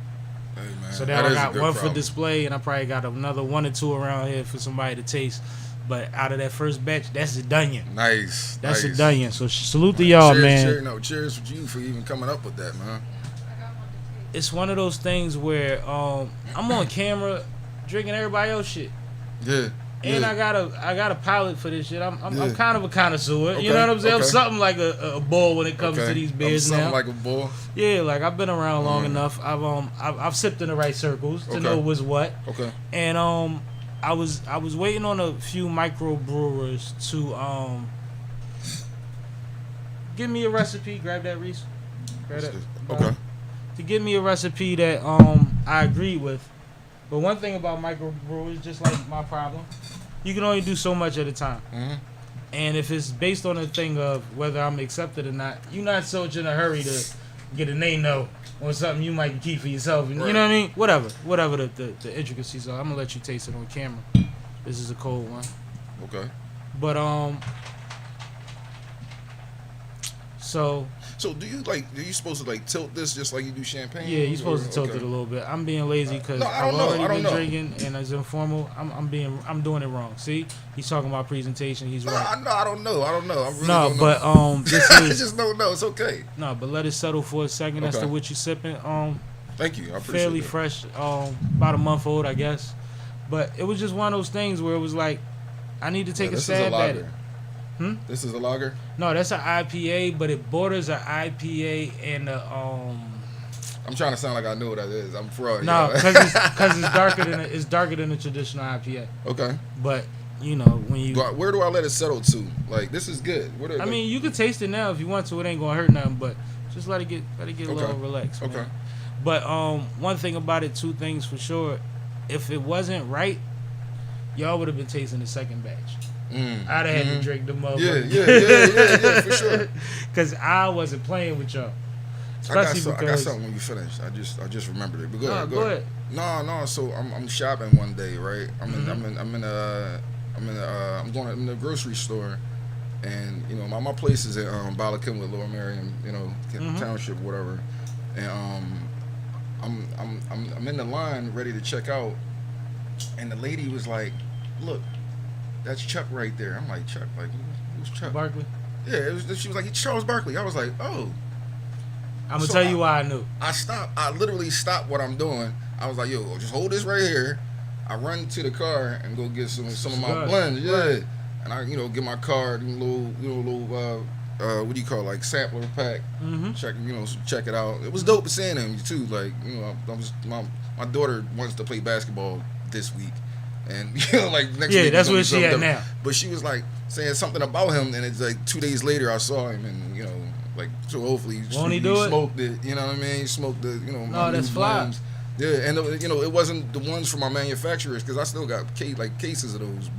Hey, man, So now I got one for display, and I probably got another 1 or 2 around here for somebody to taste. But out of that first batch, that's a dunion. Nice. That's a dunion. So salute to y'all, man. Cheers for you for even coming up with that, man. It's one of those things where I'm on camera drinking everybody else shit. Yeah. And I got a palate for this shit. I'm kind of a connoisseur. Okay, you know what I'm saying? I'm something like a bull when it comes to these beers now. Something like a bull. Yeah, like I've been around long enough. I've sipped in the right circles to know what's what. Okay. And I was waiting on a few microbrewers to give me a recipe. Grab that, Reese. Grab that. Okay. To give me a recipe that I agree with. But one thing about microbreweries, just like my problem, you can only do so much at a time. Mm-hmm. And if it's based on a thing of whether I'm accepted or not, you're not so much in a hurry to get a name no or something you might keep for yourself. And, Right. You know what I mean? Whatever the intricacies are. I'm gonna let you taste it on camera. This is a cold one. Okay. But so So do you supposed to like tilt this just like you do champagne? yeah, you're supposed to tilt Okay. it a little bit. I'm being lazy because No, I I've don't know. already I don't been know. drinking and it's informal. I'm doing it wrong. See, he's talking about presentation. He's No, right. I don't know. I really No, don't but know. this I is just don't know. It's okay. no, but let it settle for a second. That's Okay. the what you sipping. Thank you. I appreciate Fairly it. fresh. About a month old, I guess. But it was just one of those things where it was like, I need to take a This stab is a at it. lager. Hmm? This is a lager. No, that's an IPA, but it borders an IPA and a I'm trying to sound like I know what that is. I'm fraud. No, yeah. because it's darker than a traditional IPA. Okay. But you know when you, Where do I let it settle to? Like this is good. I mean, you can taste it now if you want to. It ain't gonna hurt nothing. But just let it get a Okay. little relaxed. Man. Okay. But one thing about it, two things for sure. If it wasn't right, y'all would have been tasting the second batch. I'd have had to drink the motherfucker. Yeah, for sure. Because I wasn't playing with y'all. I got Especially something when you finish. I just remembered it. But go ahead. go ahead. No. So I'm shopping one day, right? I'm in the grocery store, and you know my place is at Balakinwood, Lower Merion, you know, township, whatever. And I'm in the line ready to check out, and the lady was like, "Look, that's Chuck right there." I'm like, "Chuck? Like who's Chuck?" Barkley. Yeah, she was like, "It's Charles Barkley." I was like, "Oh." I'm gonna So tell you why I knew. I literally stopped what I'm doing. I was like, "Yo, just hold this right here." I run to the car and go get some of my Good. blends. Yeah, Right. and I get my card, little what do you call it, like sampler pack. Check it out. It was dope seeing him too. Like my daughter wants to play basketball this week, and like next week. That's we're where gonna she do at something. now. But she was like saying something about him, and it's like 2 days later I saw him, and like so hopefully Won't he he do it? smoked it. You know what I mean? He smoked the my that's new fly. blends. Yeah, and it wasn't the ones from my manufacturers because I still got cases of those,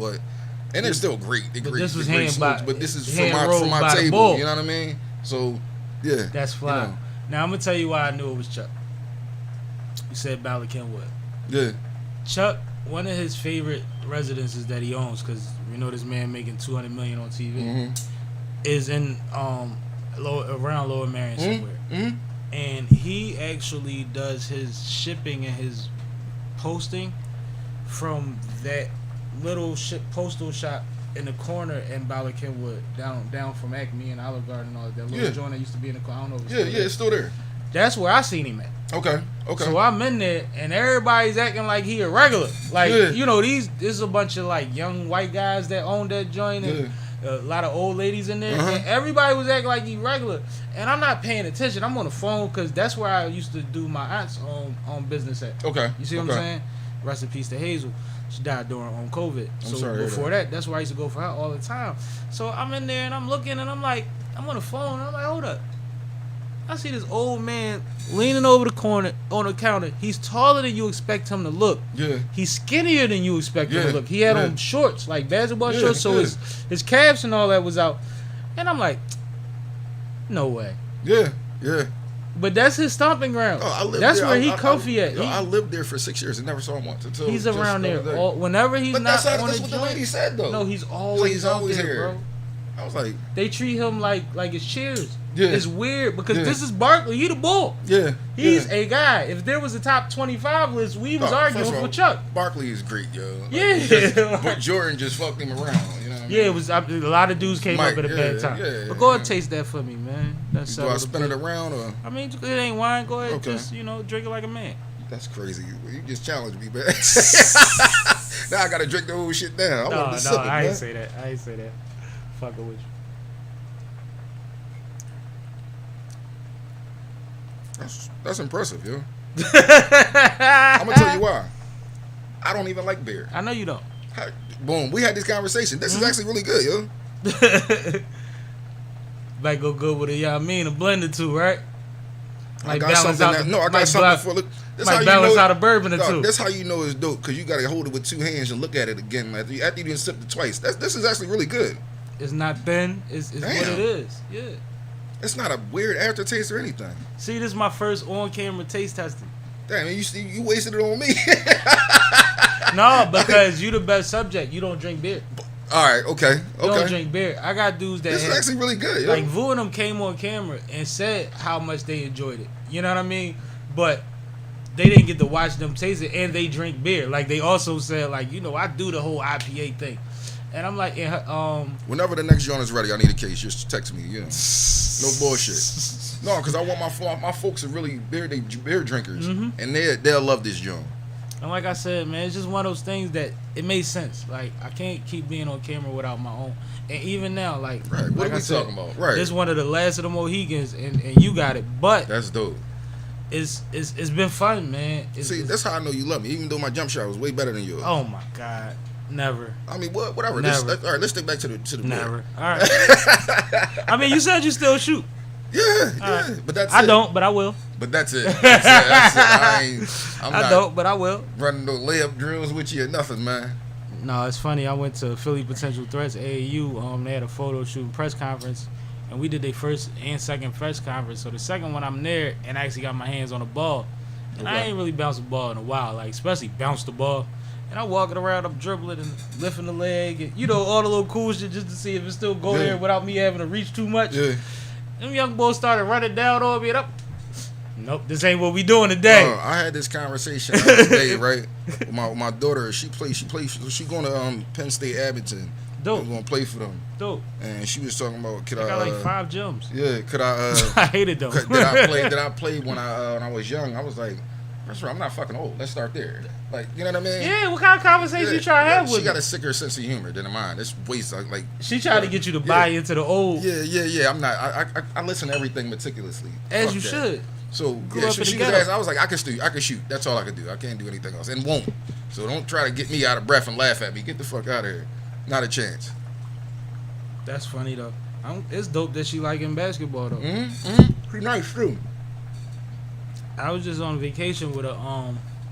and they're still great. They're But great. this was they're great hand smokes, by- but this is hand from rolled my by the table. bull. You know what I mean? So yeah, That's fly. You know. Now I'm gonna tell you why I knew it was Chuck. You said Bala Kenwood. Yeah. Chuck, one of his favorite residences that he owns, because we know this man making $200 million on TV, is in around Lower Merion somewhere. Mm-hmm. And he actually does his shipping and his posting from that little postal shop in the corner in Bala Kenwood, down from Acme and Olive Garden and all that little joint that used to be in the corner. I don't know if it's still there. It's still there. That's where I seen him at. Okay. So I'm in there and everybody's acting like he a regular. Like, this is a bunch of like young white guys that own that joint and a lot of old ladies in there. And everybody was acting like he regular. And I'm not paying attention. I'm on the phone because that's where I used to do my aunt's on business at. Okay. You see what I'm saying? Rest in peace to Hazel. She died during COVID. I'm So sorry to hear before that, that's where I used to go for her all the time. So I'm in there and I'm looking and I'm like, I'm on the phone and I'm like, hold up. I see this old man leaning over the corner on the counter. He's taller than you expect him to look. Yeah. He's skinnier than you expect him to Yeah. look. He had Yeah. on shorts, like basketball Yeah, shorts, so yeah. his calves and all that was out. And I'm like, no way. Yeah. But that's his stomping ground. Oh, I lived That's there. where he comfy at. I lived there for 6 years and never saw him once until He's just around the there. other day. Whenever he's But not that's on what the the joint. lady said though. No, he's always out always there, here. bro. I was like, They treat him like it's Cheers. Yeah. It's weird because Yeah. this is Barkley. He the bull. yeah. He's a guy. If there was a top 25 list, we was No, arguing first of for all, Chuck. Barkley is great, yo. Like, Yeah. but Jordan just fucked him around. You know what I mean? Yeah, it was a lot of dudes came Mike, up at a bad time. yeah, but go ahead, yeah. taste that for me, man. That's Do I spin it around or? I mean, it ain't wine. Go ahead, Okay. just drink it like a man. That's crazy. You just challenged me, man. Now I gotta drink the whole shit down. I No, want to sip it, I man. ain't say that. I ain't say that. Fucking with you. That's impressive, yo. I'm gonna tell you why. I don't even like beer. I know you don't. Boom. We had this conversation. This is actually really good, yo. Might go good with a a blend or two, right? I got balance something. out That, the- no, I got might something block- for. Look, that's might how you balance know. out a bourbon or Dog, two. that's how you know it's dope because you gotta hold it with 2 hands and look at it again after you done sipped it twice. This is actually really good. It's not thin. It's what Damn. it is. Yeah. It's not a weird aftertaste or anything. See, this is my first on-camera taste testing. Damn, you wasted it on me. No, because you the best subject. You don't drink beer. All right, okay, You don't okay. drink beer. I got dudes that This is have- actually really good. Yo. like Vu and them came on camera and said how much they enjoyed it. You know what I mean? But they didn't get to watch them taste it, and they drink beer. Like they also said, like I do the whole IPA thing, and I'm like, Whenever the next joint is ready, I need a case. Just text me. Yeah, no bullshit. No, because I want my folks are really beer drinkers, and they'll love this joint. And like I said, man, it's just one of those things that it made sense. Like I can't keep being on camera without my own. And even now, like, Right, what like are we I said, talking about? Right. This one of the last of the Mohegans, and you got it. But That's dope. it's been fun, man. See, that's how I know you love me, even though my jump shot was way better than yours. Oh my God, never. I mean, whatever. Never. All right, let's stick back to the beer. Never. All right. I mean, you said you still shoot. Yeah, right. but that's I it. don't, but I will. But that's it. That's it. I'm I not don't, but I will. running no layup drills with you or nothing, man. No, it's funny. I went to Philly Potential Threats AAU. They had a photo shoot and press conference, and we did their first and second press conference. So the second one, I'm there and I actually got my hands on the ball, and I Okay. ain't really bounced the ball in a while, like especially bounce the ball. And I'm walking around, I'm dribbling and lifting the leg, and all the little cool shit just to see if it still go Yeah. there without me having to reach too much. Yeah. Them young boys started running down on me, and up. Nope, this ain't what we doing today. I had this conversation the other day, right? With my daughter, she going to Penn State Abington. Dope. I'm gonna play for them, Dope. and she was talking about could I I got like 5 gyms. yeah, could I I hated them. did I play when I was young? I was like, first of all, I'm not fucking old. Let's start there. Like, you know what I mean? Yeah, what kind of conversation you try to have with She got me? a sicker sense of humor than mine. It's waste like. She tried to get you to buy into the old, Yeah. I'm not. I listen to everything meticulously. as Fuck you that. should. So Grew yeah, up she in the was ghetto. asking. I was like, I can shoot. That's all I can do. I can't do anything else, and won't. So don't try to get me out of breath and laugh at me. Get the fuck out of here. Not a chance. That's funny though. It's dope that she liking basketball though. Pretty nice too. I was just on vacation with a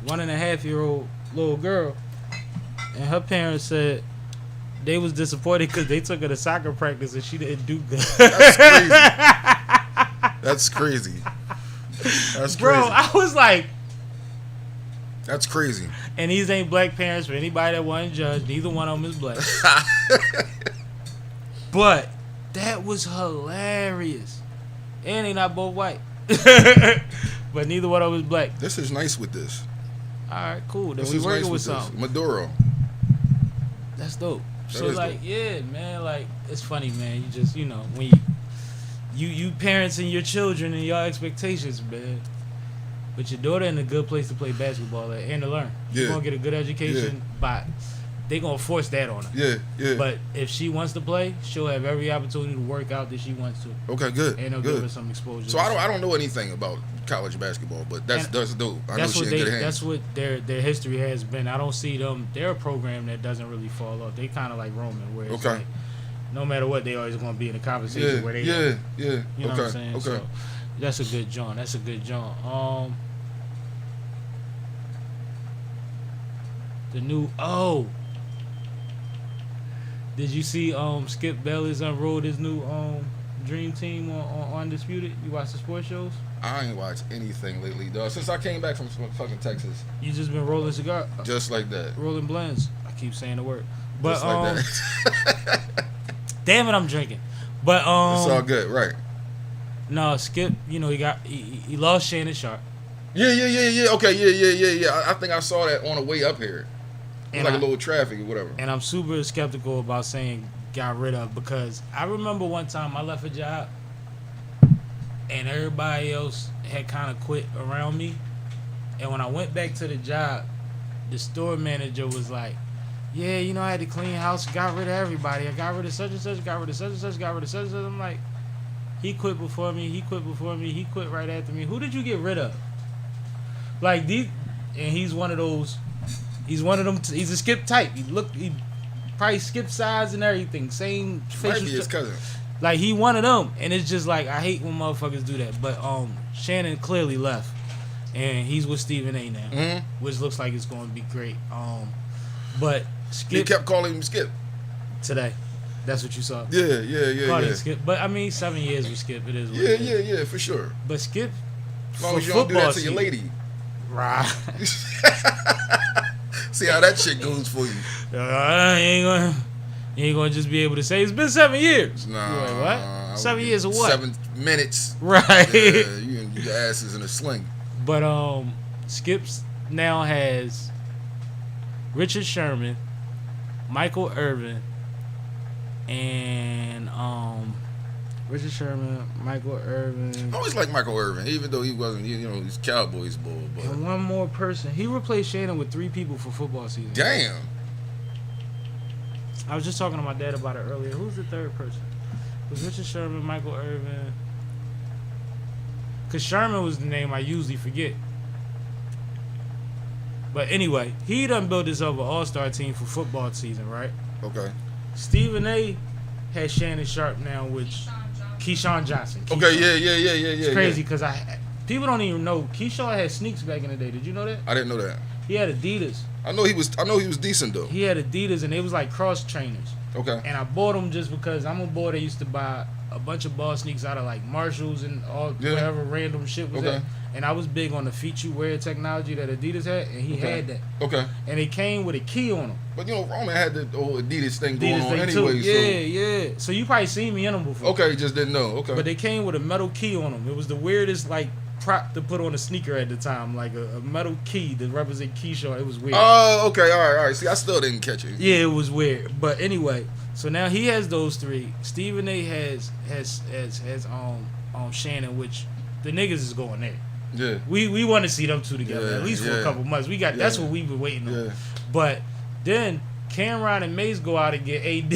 1.5-year-old little girl, and her parents said they was disappointed because they took her to soccer practice and she didn't do good. That's crazy. That's crazy. That's Bro, crazy. I was like, That's crazy. and these ain't black parents for anybody that wasn't judged. Neither one of them is black. But that was hilarious. And they not both white. But neither one of them is black. This is nice with this. Alright, cool. Then This we is working nice with with this. something. Maduro. That's dope. That So is like, dope. yeah, man, like it's funny, man. You just, when you parents and your children and your expectations, man. But your daughter in a good place to play basketball at and to learn. You're Yeah. gonna get a good education, but they gonna force that on her. Yeah. But if she wants to play, she'll have every opportunity to work out that she wants to, Okay, good. and they'll give her Good. some exposure. So I don't know anything about college basketball, but that's dope. I know That's she what in good hands. that's what their history has been. I don't see them. They're a program that doesn't really fall off. They kind of like Roman, where it's Okay. like, no matter what, they always gonna be in a conversation where they, yeah. you know okay, what I'm saying. okay. So that's a good joint. That's a good joint. The new did you see Skip Bayless unrolled his new dream team on Undisputed? You watch the sports shows? I ain't watched anything lately, dog. Since I came back from fucking Texas, You just been rolling cigar, just like that. rolling blends. I keep saying the word, but Just like that. damn it, I'm drinking. But It's all good, right? no, Skip. He lost Shannon Sharp. Yeah. Okay, yeah. I think I saw that on the way up here. It was And like a little traffic or whatever. And I'm super skeptical about saying got rid of, because I remember one time I left a job and everybody else had kind of quit around me. And when I went back to the job, the store manager was like, yeah, I had to clean house, got rid of everybody. I got rid of such and such, got rid of such and such, got rid of such and such. I'm like, he quit before me, he quit right after me. Who did you get rid of? Like, and he's one of those. He's one of them. He's a Skip type. He probably Skip size and everything. Same Might facial. be his cousin. Like he one of them, and it's just like I hate when motherfuckers do that. But Shannon clearly left, and he's with Stephen A now, which looks like it's going to be great. But Skip He kept calling him Skip. today. That's what you saw. Yeah. Called him Skip. But I mean, 7 years with Skip, it is. What Yeah, it is. yeah, for sure. But Skip, As long for as you don't do that football to your season- lady. right? See how that shit goes for you. You ain't gonna just be able to say it's been 7 years. Nah. You're like, what? I would 7 give years of what? 7 minutes. Right. Yeah, your ass is in a sling. But Skips now has Richard Sherman, Michael Irvin, and Richard Sherman, Michael Irvin, I always like Michael Irvin, even though he wasn't, he's Cowboys bull. But and one more person. He replaced Shannon with 3 people for football season. damn. I was just talking to my dad about it earlier. Who's the third person? It was Richard Sherman, Michael Irvin. Because Sherman was the name I usually forget. But anyway, he done built this up an all-star team for football season, right? Okay. Stephen A. has Shannon Sharp now with Keyshawn Johnson. Okay. Yeah. It's crazy because people don't even know Keyshawn had sneaks back in the day. Did you know that? I didn't know that. He had Adidas. I know he was decent though. He had Adidas, and they was like cross trainers. Okay. And I bought them just because I'm a boy that used to buy a bunch of ball sneaks out of like Marshalls and all whatever random shit was Okay. at. And I was big on the feet you wear technology that Adidas had, and he had that. Okay. And it came with a key on them. But Roman had the old Adidas thing going Adidas on thing anyway. too. Yeah. So you probably seen me in them before. Okay, just didn't know. Okay. But they came with a metal key on them. It was the weirdest like prop to put on a sneaker at the time, like a metal key to represent Keyshawn. It was weird. Oh, okay, all right. See, I still didn't catch it. Yeah, it was weird. But anyway, so now he has those 3. Stephen A. has Shannon, which the niggas is going there. Yeah. We want to see them 2 together at least for a couple months. That's what we've been waiting on. Yeah. But then Cameron and Mace go out and get AB.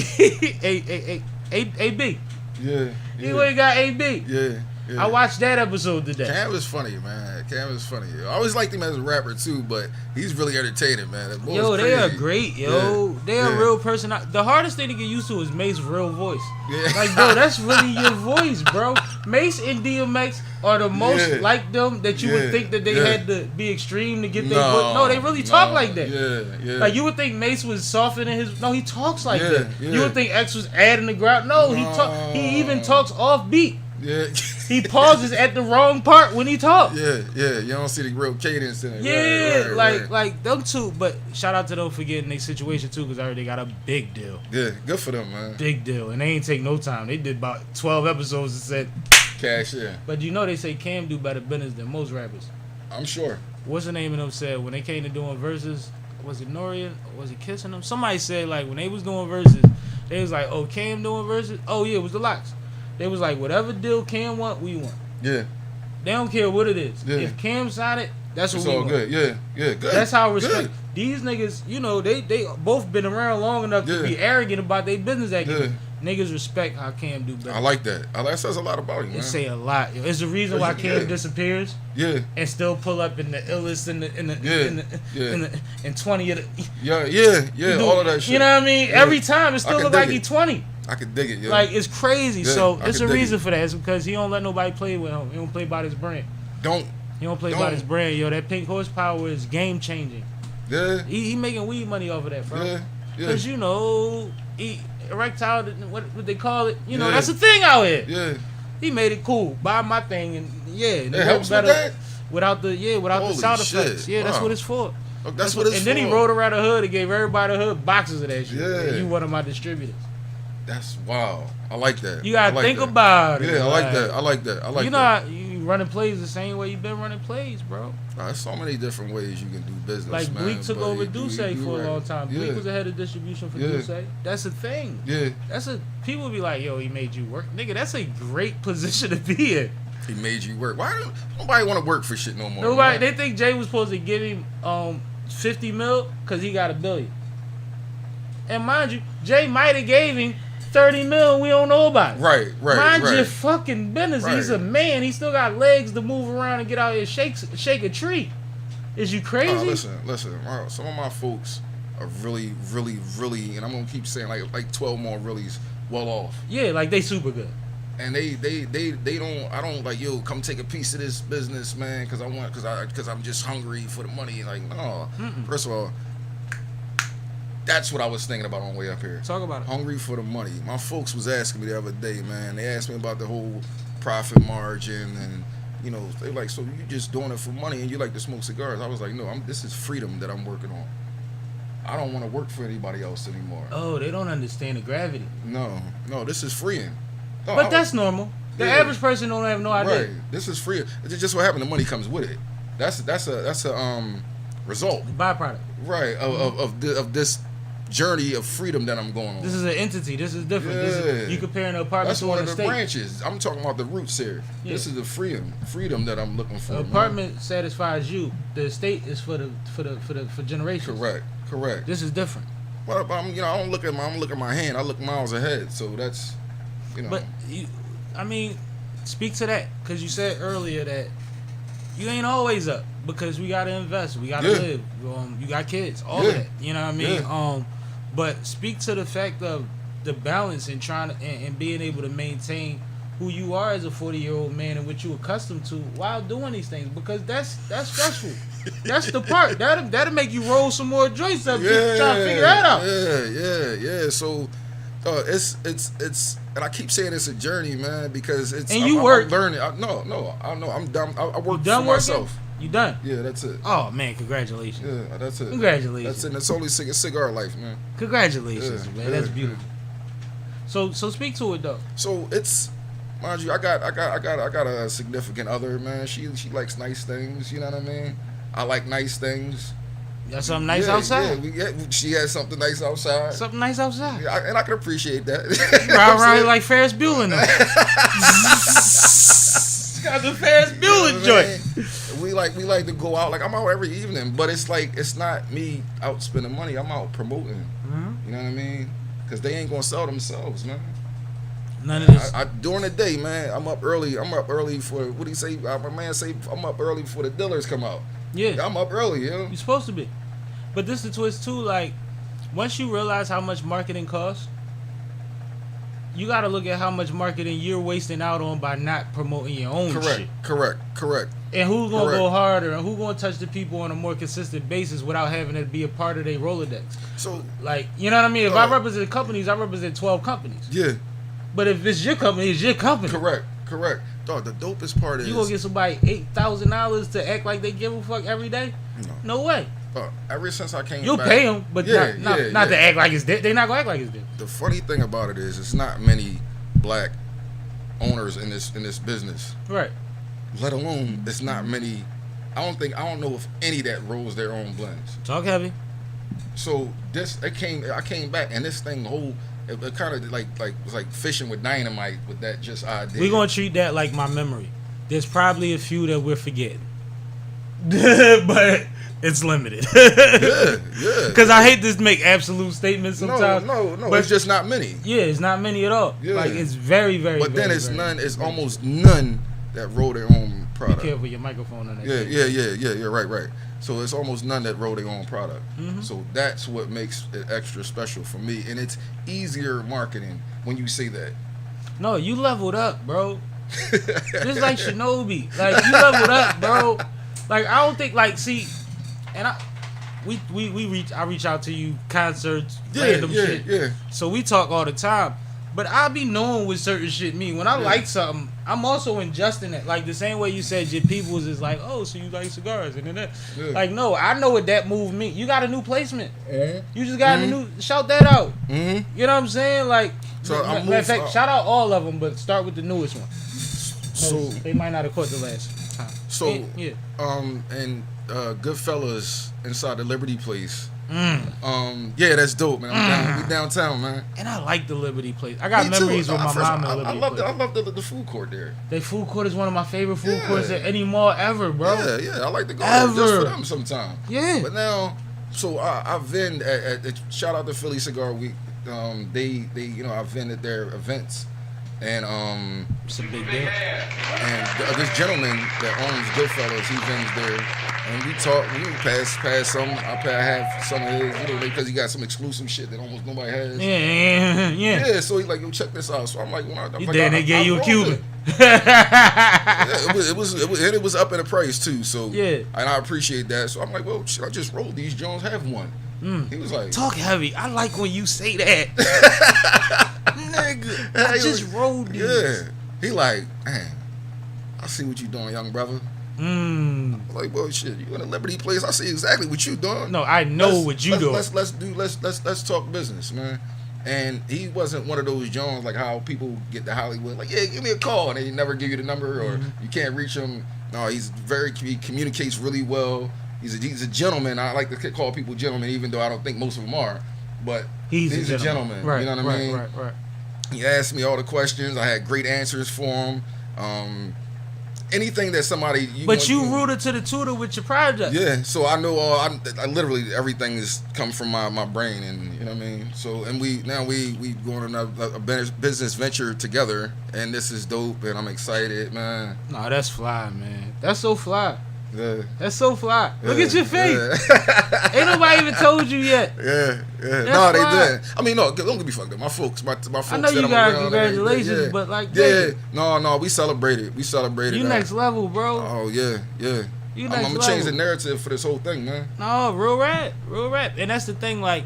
Yeah. You ain't got AB. Yeah. I watched that episode today. Cam is funny, man. Cam is funny. I always liked him as a rapper too, but he's really entertaining, man. That boy Yo, is they are crazy. great, yo. Yeah. They are Yeah. real person. The hardest thing to get used to is Mace's real voice. Yeah. Like, bro, that's really your voice, bro. Mace and DMX are the most Yeah. like them that you would Yeah. think that they Yeah. had to be extreme to get their voice. No, they really talk like that. Yeah. Like, you would think Mace was softening his... No, he talks like Yeah, that. yeah. You would think X was adding the ground. No, he even talks off beat. Yeah. He pauses at the wrong part when he talks. Yeah. You don't see the real cadence in it. Yeah, Right. like them 2. But shout out to them for getting their situation too, because I heard they got a big deal. Yeah, good for them, man. Big deal. And they ain't take no time. They did about 12 episodes and said, Cash, yeah. but they say Cam do better business than most rappers. I'm sure. What's the name of them said when they came to doing verses? Was it Norian? Or was he kissing them? Somebody said like when they was doing verses, they was like, oh, Cam doing verses? Oh yeah, it was the Locks. They was like, whatever deal Cam want, we want. Yeah. They don't care what it is. Yeah. If Cam signed it, that's what It's we all want. good. Yeah. Good. That's how I respect. Good. These niggas, they both been around long enough to Yeah. be arrogant about their business acumen. Yeah. Niggas respect how Cam do better. I like that. That says a lot about him, man. It say a lot. It's the reason why Cam Yeah. disappears Yeah. and still pull up in the illest in 20 of the. Yeah. All of that shit. You know what I mean? Yeah. Every time it still can look like dig he it. 20. I could dig it, yo. Like it's crazy. Yeah, So I it's a can dig reason it. for that. It's because he don't let nobody play with him. He don't play by his brand. Don't. He don't play by Don't. his brand. Yo, that pink horsepower is game changing. Yeah. He making weed money off of that, bro. Yeah. Because erectile, what they call it, Yeah. that's a thing out here. Yeah. He made it cool. Buy my thing and It helps with that? without the Holy sound shit. effects. Yeah, that's Wow. what it's for. Oh, that's what it's and for. then he rode around the hood and gave everybody the hood boxes of that shit. Yeah. And you one of my distributors. That's wow. I like that. You gotta I like think that. about it. Yeah, I like like, that. I like that. I like you know that. how you running plays the same way you been running plays, bro. There's so many different ways you can do business, Like man. Bleak took but over you Duce do for a right. long time. Yeah. Bleak was the head of distribution for Yeah. Duce. That's a thing. Yeah. People be like, yo, he made you work. Nigga, that's a great position to be in. He made you work. Why don't nobody want to work for shit no more? Nobody, man? they think Jay was supposed to give him 50 mil because he got $1 billion. And mind you, Jay might have gave him 30 mil and we don't know about it. Right. Mind right. your fucking business. Right. He's a man. He still got legs to move around and get out here and shake a tree. Is you crazy? Listen. Some of my folks are really, and I'm gonna keep saying like 12 more reallys well off. Yeah, like they super good. And they don't. I don't like, yo, come take a piece of this business, man, because I'm just hungry for the money. Like, no. First of all, that's what I was thinking about on the way up here. Talk about it. Hungry for the money. My folks was asking me the other day, man. They asked me about the whole profit margin, and you know, they like, so you just doing it for money and you like to smoke cigars? I was like, no, this is freedom that I'm working on. I don't want to work for anybody else anymore. Oh, they don't understand the gravity. No, this is freeing. No, But that's normal. The Yeah. average person don't have no idea. Right. This is free. It's just what happened. The money comes with it. That's a result. The byproduct. Right. Of this journey of freedom that I'm going on. This is an entity. This is different. Yeah. This is, you comparing an apartment That's to one an of the estate. branches. I'm talking about the roots here. Yeah. This is the freedom that I'm looking for. The man. apartment satisfies you. The estate is for generations. Correct. This is different. But I'm, I don't look at my hand. I look miles ahead. So that's, But I mean, speak to that, because you said earlier that you ain't always up, because we gotta invest, we gotta live. You got kids, all that. You know what I mean? Yeah. But speak to the fact of the balance and trying to and being able to maintain who you are as a 40-year-old man and what you accustomed to while doing these things, because that's stressful. That's the part that'll make you roll some more joints up. Just try to figure that out. Yeah. So it's and I keep saying it's a journey, man, because it's And you work. I'm learning. No, I know. I'm done. I work You done for working? myself. You done? Yeah, that's it. Oh man, congratulations. Yeah, that's it. Congratulations. That's it. It's only cigar life, man. Congratulations, Yeah, man. yeah, That's beautiful. So speak to it though. So it's, mind you, I got a significant other, man. She likes nice things. You know what I mean? I like nice things. You got something nice outside? Yeah, she has something nice outside. Something nice outside. Yeah, and I can appreciate that. Ride around like Ferris Bueller now. Got the Ferris Bueller joint. We like to go out. Like, I'm out every evening, but it's like, it's not me out spending money. I'm out promoting. You know what I mean? Because they ain't gonna sell themselves, man. None of this. During the day, man, I'm up early. I'm up early for, what do you say? My man say I'm up early before the dealers come out. Yeah. I'm up early, yo. You're supposed to be. But this is the twist too, like, once you realize how much marketing costs, you gotta look at how much marketing you're wasting out on by not promoting your own shit. Correct. And who's gonna Correct. go harder and who's gonna touch the people on a more consistent basis without having it be a part of their Rolodex? So, Like, you know what I mean? If I represent companies, I represent 12 companies. yeah, But if it's your company, it's your company. correct. Dog, the dopest part is, You gonna get somebody $8,000 to act like they give a fuck every day? No way. ever since I came You'll back, pay them, but Yeah, not yeah. to act like it's dead. They're not gonna act like it's dead. The funny thing about it is, it's not many black owners in this business. Right. Let alone, it's not many. I don't know if any that rolls their own blends. Talk heavy. So I came back, and this thing it kind of was like fishing with dynamite with that just idea. We're gonna treat that like my memory. There's probably a few that we're forgetting. But it's limited. yeah. Because I hate to make absolute statements sometimes. No. But It's just not many. yeah, it's not many at all. Yeah. Like, it's very, very. But then very, it's very, none. It's very- almost none that roll their own Be product. careful your microphone on that. Yeah. Right. So it's almost none that roll their own product. So that's what makes it extra special for me, and it's easier marketing when you say that. No, you leveled up, bro. Just like Shinobi. Like, you leveled up, bro. Like, I don't think, like, see, and I reach out to you, concerts, random shit. Yeah. So we talk all the time. But I be knowing what certain shit mean. When I like something, I'm also ingesting it. Like, the same way you said your peoples is like, oh, so you like cigars and then that. Yeah. Like, no, I know what that move mean. You got a new placement. Mhm. You just got a new, shout that out. Mhm. You know what I'm saying? Like, So I'm matter of fact, moved- shout out all of them, but start with the newest one. So They might not have caught the last time. So, yeah. And Goodfellas inside the Liberty Place. Mm. Yeah, that's dope, man. We downtown, man. And I like the Liberty Place. I got Me too. memories with my mom I at Liberty love Place. I love the food court there. Their food court is one of my favorite food Yeah. courts at any mall ever, bro. Yeah, I like to go there just Ever. for them sometime. Yeah. But now, so I vend at shout out to Philly Cigar Week. They I vend at their events, and It's a big deal. this gentleman that owns Goodfellas, he vends there, and we talk. We pass some. I have some of his, you know, because he got some exclusive shit that almost nobody has. Yeah. Yeah, so he like, yo, check this out. So I'm like, They gave you a Cuban. Yeah, it was up in the price too. So Yeah. and I appreciate that. So I'm like, well, should I just roll these Jones? Have one. He was like, Talk heavy. I like when you say that. Nigga, I just rolled these. Yeah. He like, man, I see what you doing, young brother. I'm like, well, shit, you in a Liberty place? I see exactly what you doing. No, I know what you doing. Let's talk business, man. And he wasn't one of those Jones like how people get to Hollywood, like, yeah, give me a call, and they never give you the number or you can't reach him. No, he communicates really well. He's a gentleman. I like to call people gentlemen, even though I don't think most of them are. But he's a gentleman. Right, you know what I mean? Right. He asked me all the questions. I had great answers for him. Anything that somebody you rooted to the tutor with your project. Yeah, so I know I literally everything is come from my brain, and you know what I mean. So and we going on a business venture together, and this is dope, and I'm excited, man. No, that's fly, man. That's so fly. Yeah. That's so fly. Look at your face. Yeah. Ain't nobody even told you yet. Yeah. That's No, they fly. didn't. I mean, no, don't get me fucked up. My folks, my folks. I know you that I'm guys, around, congratulations, yeah. but like, yeah, no, we celebrated. You next level, bro. Oh yeah. You I'm next gonna level. change the narrative for this whole thing, man. No, real rap. And that's the thing, like,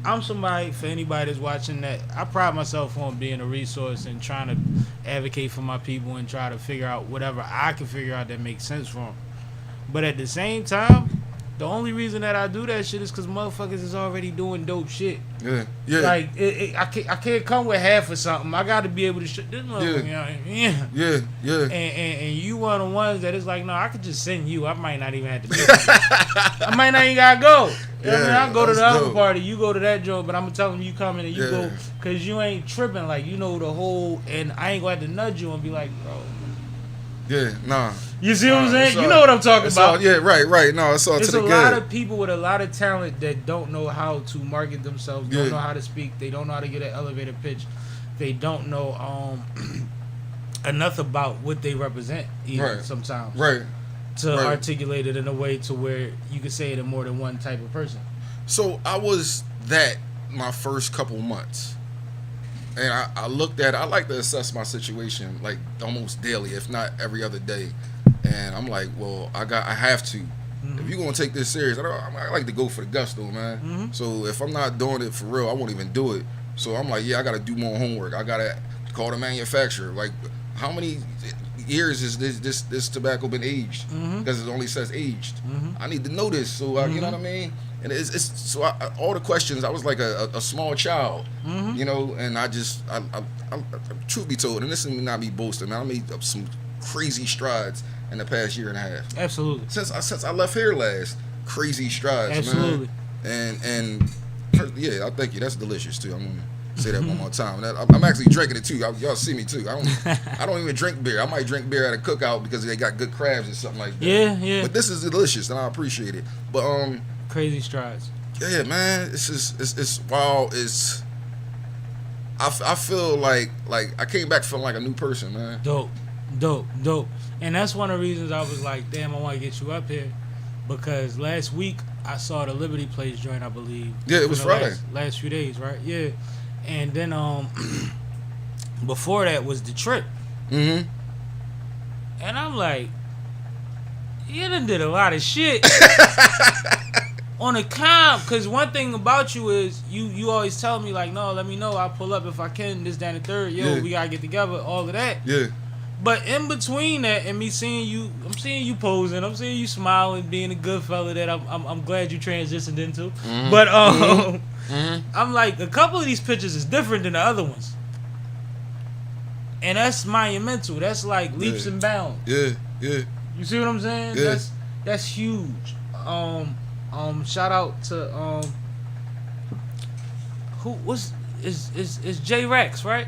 I'm somebody, for anybody that's watching, that I pride myself on being a resource and trying to advocate for my people and try to figure out whatever I can figure out that makes sense for them. But at the same time, the only reason that I do that shit is because motherfuckers is already doing dope shit. Yeah. Like, I can't come with half of something. I got to be able to this motherfucker. Yeah. And you one of the ones that is like, no, I could just send you. I might not even have to do it. I might not even got to go. You know what I mean? I'll go to the other party. You go to that joint, but I'm going to tell them you coming and you go. Because you ain't tripping. Like, you know the whole, and I ain't going to have to nudge you and be like, bro. Yeah, nah. You see what I'm saying? You know what I'm talking about. Right. No, it's all to the good. There's a lot of people with a lot of talent that don't know how to market themselves, don't know how to speak, they don't know how to get an elevator pitch, they don't know enough about what they represent even sometimes. Right. To articulate it in a way to where you can say it in more than one type of person. So I was that my first couple months. And I looked at it, I like to assess my situation like almost daily, if not every other day. And I'm like, well, I have to. If you're gonna take this serious, I like to go for the gusto, man. So if I'm not doing it for real, I won't even do it. So I'm like, I gotta do more homework. I gotta call the manufacturer. Like, how many years is this tobacco been aged? Because it only says aged. I need to know this, so you know what I mean. And it's so all the questions. I was like a small child, you know. And I truth be told, and this is not me boasting, man, I made up some crazy strides in the past year and a half. Absolutely. Since I left here last, crazy strides, absolutely, man. And yeah, I thank you. That's delicious too. I'm gonna say that one more time. I'm actually drinking it too. Y'all see me too. I don't even drink beer. I might drink beer at a cookout because they got good crabs or something like that. Yeah. But this is delicious, and I appreciate it. But crazy strides. Yeah, man. It's wow. I feel like I came back feeling like a new person, man. Dope. And that's one of the reasons I was like, damn, I want to get you up here, because last week I saw the Liberty Place joint, I believe. Yeah, it was Friday. Last few days, right? Yeah. And then before that was the trip. And I'm like, you done did a lot of shit on a comp. Because one thing about you is you always tell me like, no, let me know, I'll pull up if I can, this, that, and the third. We gotta get together, all of that. Yeah. But in between that and me seeing you, I'm seeing you posing, I'm seeing you smiling, being a good fella that I'm glad you transitioned into. But I'm like, a couple of these pictures is different than the other ones, and that's monumental. That's like leaps and bounds. Yeah. You see what I'm saying? Yeah. That's huge. Shout out to is J Rex, right?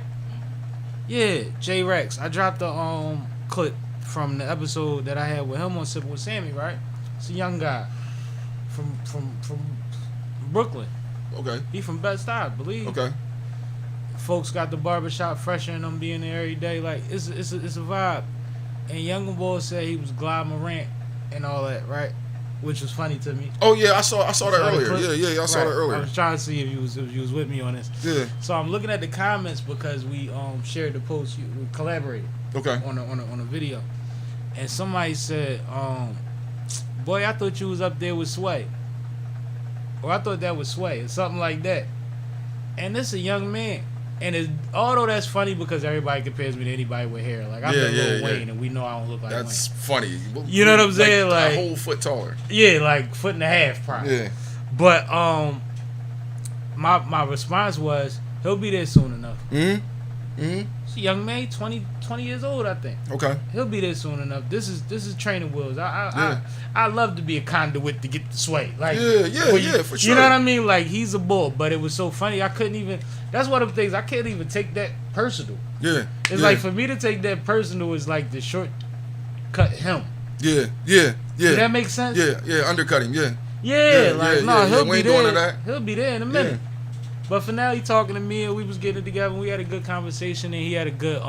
Yeah, J Rex. I dropped the clip from the episode that I had with him on SippinWitSammie, right? It's a young guy from Brooklyn. Okay. He from Bed-Stuy, I believe. Okay. folks got the barbershop fresher and them being there every day. Like it's a vibe. And Younger Boy said he was Glide Morant and all that, right? Which was funny to me. Oh yeah, I saw that the earlier. clip? Yeah, I saw that I earlier. was trying to see if you was with me on this. Yeah. So I'm looking at the comments because we shared the post. We collaborated Okay. on a video, and somebody said, "Boy, I thought you was up there with Sway," or "I thought that was Sway," or something like that. And this a young man, and although that's funny because everybody compares me to anybody with hair. Like I'm Lil Wayne, and we know I don't look like That's Wayne. funny. You know what I'm saying? Like a whole foot taller. Yeah, like foot and a half probably. Yeah. But my response was he'll be there soon enough. It's a young man, 20 years old, I think. Okay. He'll be there soon enough. This is training wheels. I love to be a conduit to get the sway. Like for sure. You know what I mean? Like he's a bull, but it was so funny. I couldn't even. That's one of the things I can't even take that personal. Yeah. It's like for me to take that personal is like the shortcut him. Yeah. Does that make sense? Yeah. Undercut him. Yeah. He'll We be ain't doing there. that. He'll be there in a minute. But for now, he talking to me, and we was getting it together. And we had a good conversation, and he had a good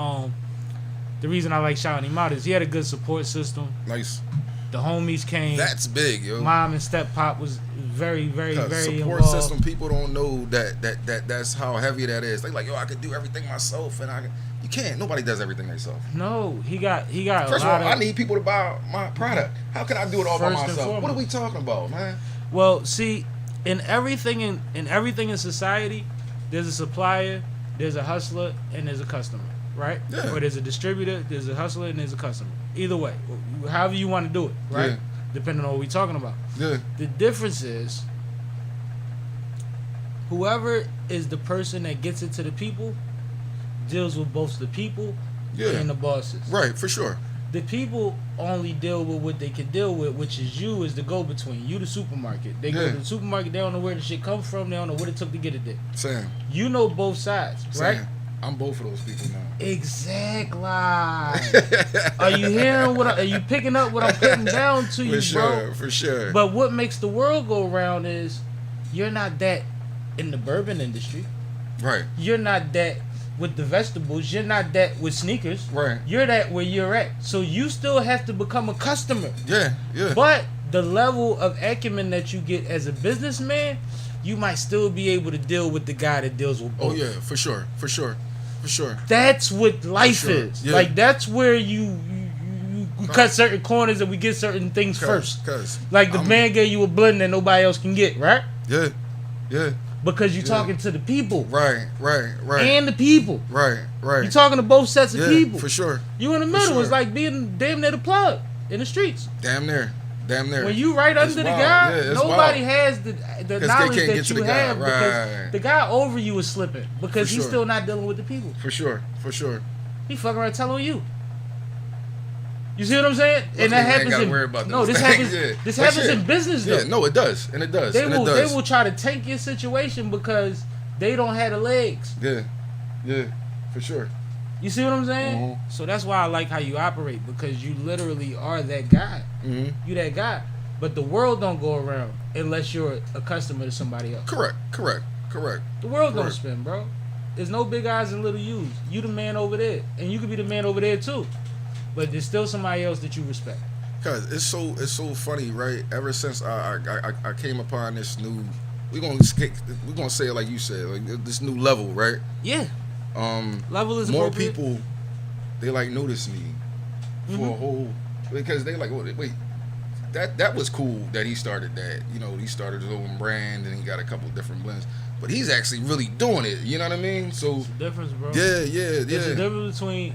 The reason I like shouting him out is he had a good support system. Nice. The homies came. That's big, yo. Mom and step pop was very Support involved. system. People don't know that's how heavy that is. They like, yo, I could do everything myself, and you can't. Nobody does everything themselves. No, he got. First of all, I need people to buy my product. How can I do it all by First and myself? What foremost. are we talking about, man? Well, see, in everything in society, there's a supplier, there's a hustler, and there's a customer, right? Yeah. Or there's a distributor, there's a hustler, and there's a customer. Either way, however you want to do it, right? Yeah. Depending on what we're talking about. Yeah. The difference is, whoever is the person that gets it to the people deals with both the people and the bosses. Right, for sure. The people only deal with what they can deal with, which is you as the go-between. You the supermarket. They go to the supermarket, they don't know where the shit comes from, they don't know what it took to get it there. Sam. You know both sides, right? I'm both of those people now. Exactly. Are you hearing are you picking up what I'm putting down to you, bro? For sure. But what makes the world go round is you're not that in the bourbon industry. Right. You're not that with the vegetables. You're not that with sneakers. Right. You're that where you're at. So you still have to become a customer. Yeah. But the level of acumen that you get as a businessman, you might still be able to deal with the guy that deals with both. Oh yeah, for sure. That's what life is. Yeah. Like that's where you cut certain corners and we get certain things first. Like the man gave you a blend that nobody else can get, right? Yeah. Because you're talking to the people. Right. And the people. Right. You're talking to both sets of people. For sure. You in the middle. Sure. It's like being damn near the plug in the streets. Damn near. When you right under the guy, nobody has the knowledge that you have because the guy over you is slipping because he's still not dealing with the people. For sure. He fucking around telling you. You see what I'm saying? And that happens this happens in business though. Yeah, no, it does. And it does. They will try to tank your situation because they don't have the legs. Yeah, for sure. You see what I'm saying? Mm-hmm. So that's why I like how you operate because you literally are that guy. Mm-hmm. You that guy. But the world don't go around unless you're a customer to somebody else. Correct. The world don't spin, bro. There's no big eyes and little U's. You the man over there, and you could be the man over there too. But there's still somebody else that you respect. Cause it's so funny, right? Ever since I came upon this new, we're gonna say it like you said, like this new level, right? Yeah. Level is more appropriate. people. They like notice me for a whole because they like wait. That was cool that he started that. You know, he started his own brand and he got a couple different blends. But he's actually really doing it. You know what I mean? So it's a difference, bro. Yeah. There's a difference between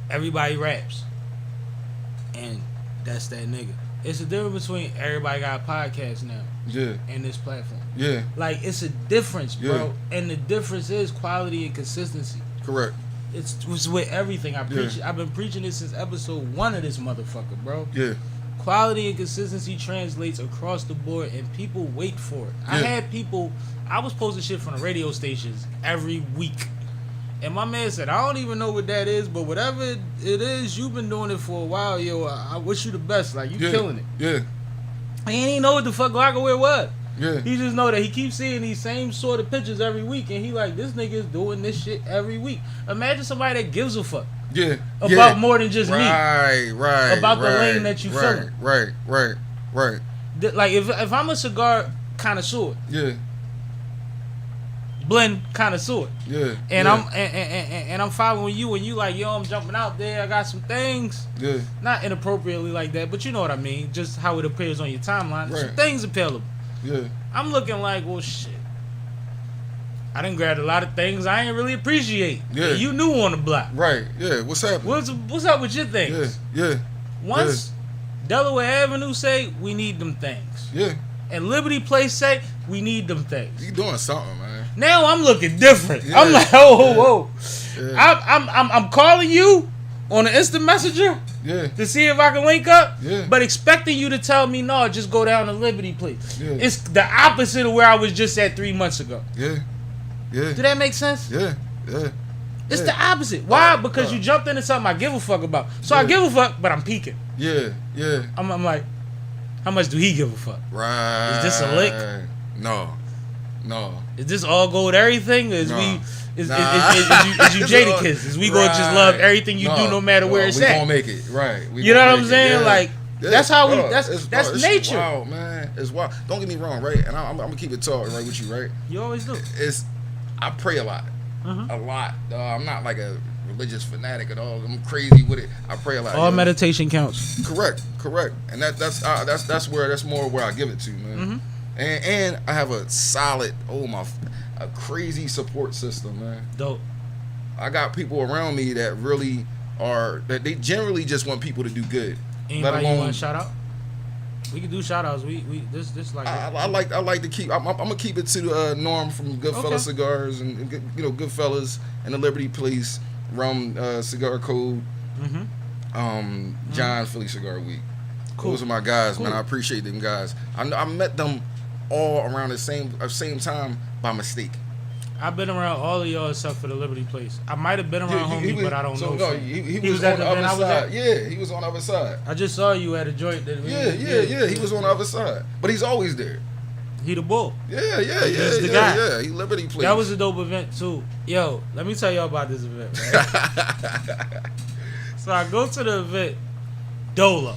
everybody raps and that's that nigga. It's a difference between everybody got a podcast now. Yeah. And this platform. Yeah. Like it's a difference, bro. And the difference is quality and consistency. Correct. It's with everything I preach. I've been preaching this since episode 1 of this motherfucker, bro. Yeah. Quality and consistency translates across the board, and people wait for it. I had people. I was posting shit from the radio stations every week, and my man said, "I don't even know what that is, but whatever it is, you've been doing it for a while, yo. I wish you the best. Like you killing it." Yeah. I ain't even know what the fuck Glocko was. Yeah. He just know that he keeps seeing these same sort of pictures every week, and he like, this nigga is doing this shit every week. Imagine somebody that gives a fuck. Yeah. About more than just me. Right. About the lane that you feeling. Right. Like if I'm a cigar connoisseur, Yeah. blend connoisseur, Yeah. and yeah. I'm following you, and you like, yo, I'm jumping out there. I got some things. Yeah. Not inappropriately like that, but you know what I mean. Just how it appears on your timeline. Right. Some things appealable. Yeah. I'm looking like, well, shit. I done grabbed a lot of things I ain't really appreciate. Yeah. You new on the block. Right. Yeah. What's happening? What's up with your things? Yeah. Once Delaware Avenue say we need them things, Yeah. and Liberty Place say we need them things. You doing something, man. Now I'm looking different. Yeah. I'm like, whoa. Yeah. I'm calling you on an instant messenger Yeah. to see if I can link up, Yeah. but expecting you to tell me no, just go down to Liberty Place. Yeah. It's the opposite of where I was just at 3 months ago. Yeah. Yeah. Did that make sense? Yeah. Yeah. It's Yeah. the opposite. Why? Because you jumped into something I give a fuck about. So I Yeah. give a fuck, but I'm peeking. Yeah. Yeah. I'm like, how much do he give a fuck? Right. Is this a lick? No. Is this all go with everything? Is Nah. we is Nah. you Jadakiss? Is we gonna just love everything you do no matter where it's we at? gonna make it. Right. We You know gonna what I'm make it. saying? Yeah. Like Yeah, that's how we bro, that's it's nature. Wild, man. It's wild. Don't get me wrong, right? And I'm gonna keep it talking right with you, right? You always do. I pray a lot. Mhm. A lot. I'm not like a religious fanatic at all. I'm crazy with it. I pray a lot. All you know? meditation counts. Correct. And that's more where I give it to, man. Mm-hmm. And I have a solid, a crazy support system, man. Dope. I got people around me that really that they generally just want people to do good. Anybody you want to shout out? We can do shout outs. We this like I like to keep. I'm gonna keep it to the Norm from Goodfellas Okay. Cigars and Goodfellas and the Liberty Place Rum Cigar Code. Mm-hmm. John Philly Cigar Week. Cool. Those are my guys, Cool. man. I appreciate them guys. I met them all around the same time by mistake. I've been around all of y'all except for the Liberty Place. I might have been around homie, was- but I don't so know. No, fam. he was at on the event other I was side. at? Yeah, he was on the other side. I just saw you at a joint that Yeah. He was on the other side, but he's always there. He the bull. Yeah. He's the guy. Yeah. He Liberty Place. That was a dope event too. Yo, let me tell y'all about this event, right? So I go to the event, Dolo.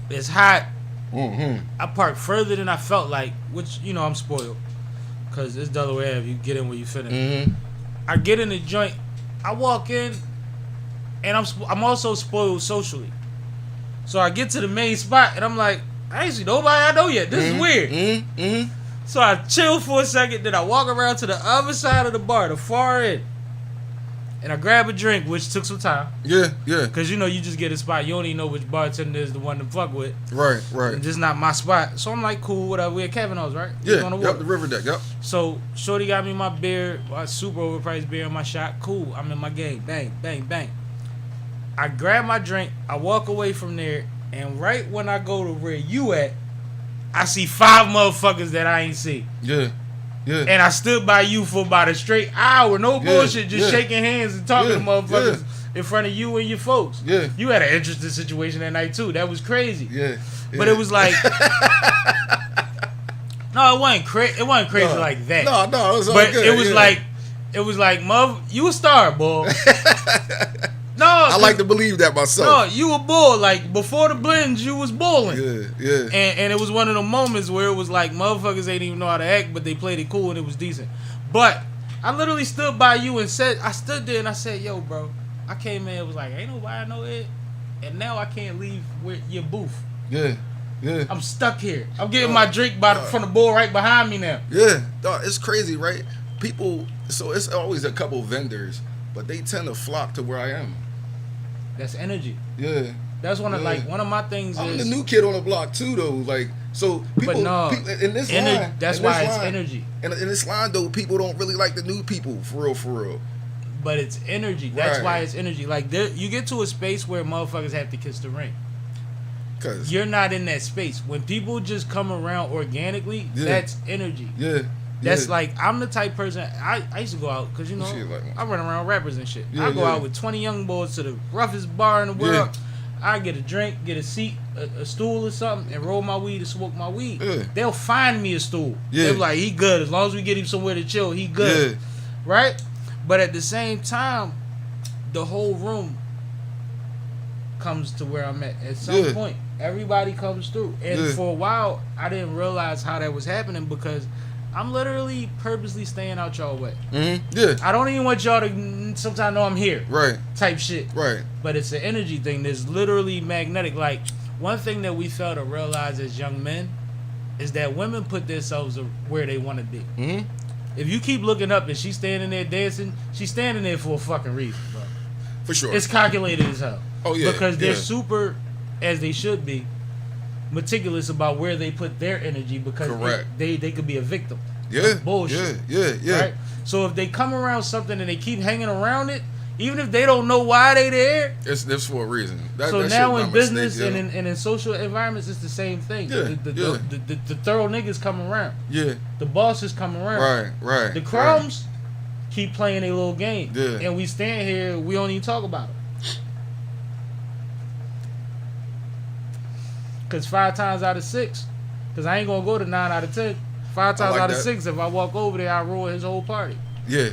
It's hot. Mm-hmm. I parked further than I felt like, which, I'm spoiled. Because it's Delaware Ave. You get in where you fit in. Mm-hmm. I get in the joint. I walk in, and I'm also spoiled socially. So I get to the main spot, and I'm like, I ain't see nobody I know yet. This is weird. Mm-hmm. So I chill for a second, then I walk around to the other side of the bar, the far end. And I grab a drink, which took some time. Yeah. Because, you just get a spot. You don't even know which bartender is the one to fuck with. Right. It's just not my spot. So I'm like, cool, whatever. We're at Kavanaugh's, right? Yeah. On the Yep. water. The river deck. Yep. So Shorty got me my beer, my super overpriced beer in my shot. Cool. I'm in my game. Bang, bang, bang. I grab my drink. I walk away from there. And right when I go to where you at, I see 5 motherfuckers that I ain't see. Yeah. And I stood by you for about a straight hour. No bullshit. Just shaking hands and talking to motherfuckers in front of you and your folks. Yeah. You had an interesting situation that night too. That was crazy. Yeah. But it was like... No, it wasn't crazy. It wasn't crazy like that. No, it was all But good. it was like, mother, you a star, boy. No, I like to believe that no, myself. you a bull. Like before the blends, you was bulling. Yeah. And it was one of the moments where it was like motherfuckers ain't even know how to act, but they played it cool and it was decent. But I literally stood by you and I stood there and I said, yo, bro, I came in, it was like, ain't nobody know it. And now I can't leave with your booth. Yeah. I'm stuck here. I'm getting my drink from the bull right behind me now. Yeah. Dog, it's crazy, right? People, so it's always a couple vendors, but they tend to flock to where I am. That's energy. Yeah. That's one of my things I'm is the new kid on the block too, though. Like, so people, But no, in this line, that's in why this it's line- energy. In this line, though, people don't really like the new people, for real. But it's energy. That's Right. why it's energy. Like you get to a space where motherfuckers have to kiss the ring. Cause You're not in that space. When people just come around organically, Yeah. that's energy. yeah, That's like, I'm the type person, I used to go out, because, Shit, like- I run around rappers and shit. Yeah, I go yeah. out with 20 young boys to the roughest bar in the world. I get a drink, get a seat, a stool or something, and roll my weed and smoke my weed. Yeah. They'll find me a stool. Yeah. They're like, he good. As long as we get him somewhere to chill, he good. Yeah. Right? But at the same time, the whole room comes to where I'm at some point. Everybody comes through. And for a while, I didn't realize how that was happening because I'm literally purposely staying out y'all way. Mm-hmm. Yeah. I don't even want y'all to sometimes know I'm here. Right. Type shit. Right. But it's an energy thing. There's literally magnetic. Like, one thing that we fail to realize as young men is that women put themselves where they want to be. Mm-hmm. If you keep looking up and she's standing there dancing, she's standing there for a fucking reason, bro. For sure. It's calculated as hell. Oh, yeah. Because they're yeah. super, as they should be, meticulous about where they put their energy because Correct. they could be a victim. Yeah. Of bullshit. Yeah. Right? So if they come around something and they keep hanging around it, even if they don't know why they there. It's for a reason. So now in business and in social environments, it's the same thing. Yeah, The thorough niggas come around. Yeah. The bosses come around. Right. The crumbs keep playing a little game. Yeah. And we stand here, we don't even talk about it. Because 5 times out of 6, because I ain't going to go to 9 out of 10. 5 times out of 6, if I walk over there, I ruin his whole party. Yeah.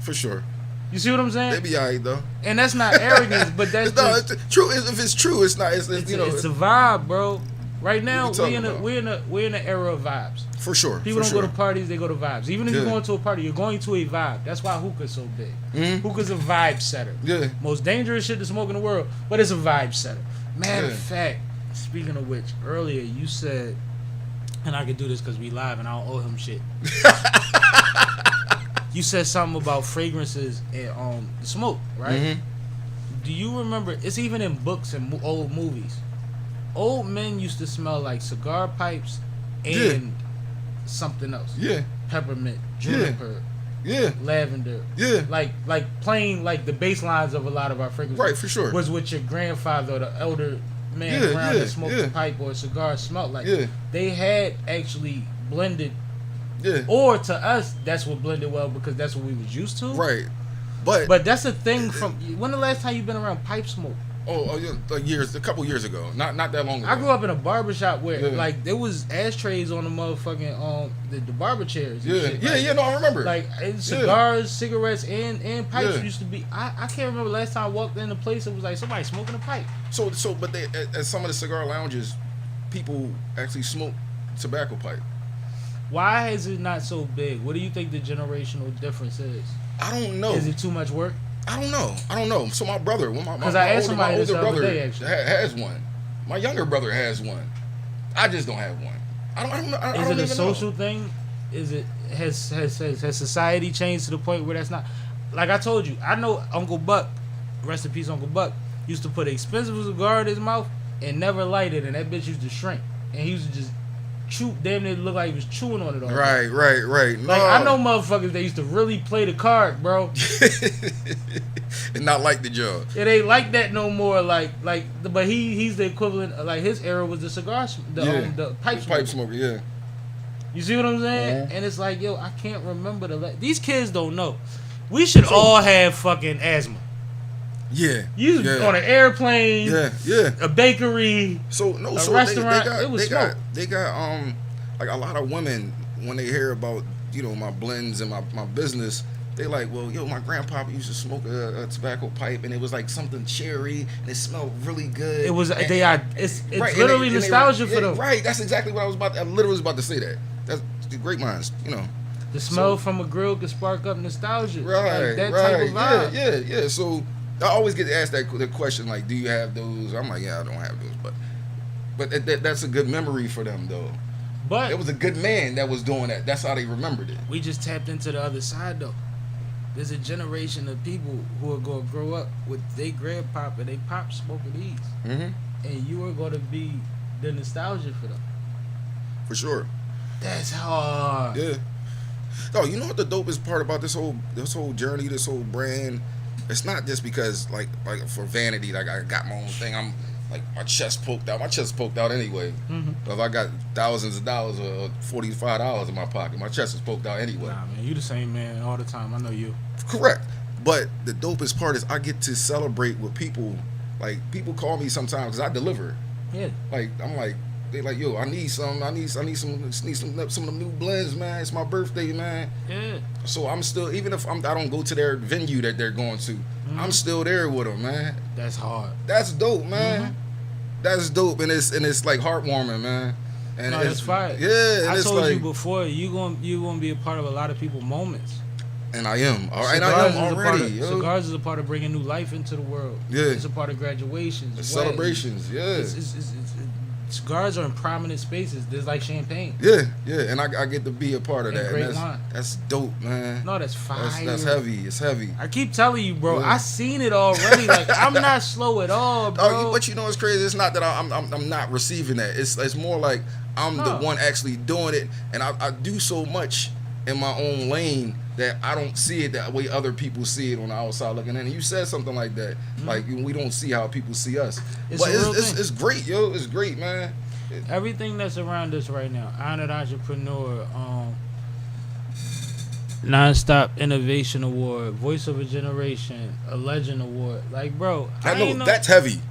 For sure. You see what I'm saying? They be alright though. And that's not arrogance, but that's just, it's true. If it's true, it's not. It's you know. it's a vibe, bro. Right now, What we we're in an era of vibes. For sure. People for don't sure. go to parties; they go to vibes. Even if you're going to a party, you're going to a vibe. That's why hookah's so big. Mm-hmm. Hookah's a vibe setter. Yeah. Most dangerous shit to smoke in the world, but it's a vibe setter. Matter of Yeah. fact, speaking of which, earlier you said, and I could do this because we live and I don't owe him shit. You said something about fragrances and the smoke, right? Mm-hmm. Do you remember? It's even in books and old movies. Old men used to smell like cigar pipes and something else. Yeah. Peppermint, juniper, Yeah. lavender. Yeah. Like playing like the bass lines of a lot of our fragrances. Right. For sure. Was what your grandfather or the elder man Yeah, around yeah, that smoked yeah. a pipe or a cigar smelled like. Yeah. They had actually blended, Yeah. or to us, that's what blended well because that's what we was used to. Right. But that's a thing from. When the last time you been around pipe smoke? yeah, like a couple years ago. Not that long ago. I grew up in a barbershop where Yeah. like there was ashtrays on the motherfucking the barber chairs. And Yeah. shit. Yeah. Like, Yeah. No, I remember. Like cigars, cigarettes, and pipes Yeah. used to be. I can't remember last time I walked in a place. It was like somebody smoking a pipe. But they at some of the cigar lounges, people actually smoke tobacco pipe. Why is it not so big? What do you think the generational difference is? I don't know. Is it too much work? I don't know. So my brother, my 'Cause I asked somebody this older the other brother day, actually. has one. My younger brother has one. I just don't have one. I don't know. Is it a social thing? Is it has society changed to the point where that's not? Like I told you, I know Uncle Buck, rest in peace, Uncle Buck, used to put an expensive cigar in his mouth and never light it, and that bitch used to shrink, and he used to just chew. Damn near look like he was chewing on it all. Right. No. Like I know motherfuckers that used to really play the card, bro. And not like the job. It ain't like that no more. But he's the equivalent. Of, like his era was the cigar, the pipe smoker. Yeah. You see what I'm saying? Mm-hmm. And it's like, yo, I can't remember these kids don't know. We should all have fucking asthma. Yeah. You on an airplane. Yeah. A bakery. So restaurant. It was smoke. They got like a lot of women when they hear about my blends and my business. They like, well, my grandpapa used to smoke a tobacco pipe, and it was like something cherry, and it smelled really good. It was and, it's right, literally nostalgia for them. Right, that's exactly what I literally was about to say that. That's the great minds, The smell from a grill could spark up nostalgia. Right, like that type of vibe. Yeah. So I always get asked the question, like, do you have those? I'm like, yeah, I don't have those, but that's a good memory for them, though. But it was a good man that was doing that. That's how they remembered it. We just tapped into the other side, though. There's a generation of people who are going to grow up with their grandpop and they pop smoking these. Mm-hmm. And you are going to be the nostalgia for them. For sure. That's hard. Yeah. Oh, you know what the dopest part about this whole journey, this whole brand? It's not just because like for vanity, like I got my own thing. I'm like my chest poked out. My chest poked out anyway. Mm-hmm. If I got thousands of dollars or $45 in my pocket, my chest is poked out anyway. Nah, man, you the same man all the time. I know you. Correct. But the dopest part is I get to celebrate with people like people call me sometimes because I deliver. Yeah. Like I'm like they like yo, I need some of them new blends, man. It's my birthday, man. Yeah. So I'm still, even if I don't go to their venue that they're going to, I'm still there with them, man. That's hard. That's dope, man. That's dope, and it's like heartwarming, man. And No, it's that's fire. Yeah, and I it's told like, you before, you gonna be a part of a lot of people's moments. and I am. All right, I Cigars am is a part already. of, Yo. cigars is a part of bringing new life into the world. Yeah. It's a part of graduations, It's weddings. celebrations, yeah. Cigars are in prominent spaces. There's like champagne. Yeah, and I get to be a part of And that. great And wine. that's dope, man. No, that's fire. That's heavy. It's heavy. I keep telling you, bro. Yeah. I seen it already. Like I'm not slow at all, bro. Oh, but you know what's crazy? It's not that I'm not receiving that. It's more like I'm the one actually doing it, and I do so much in my own lane that I don't see it that way other people see it on the outside looking in. And you said something like that, like we don't see how people see us. It's But a real thing. it's great, yo. It's great, man. Everything that's around us right now, honored entrepreneur, nonstop innovation award, voice of a generation, a legend award. Like, bro, I ain't know no, that's heavy.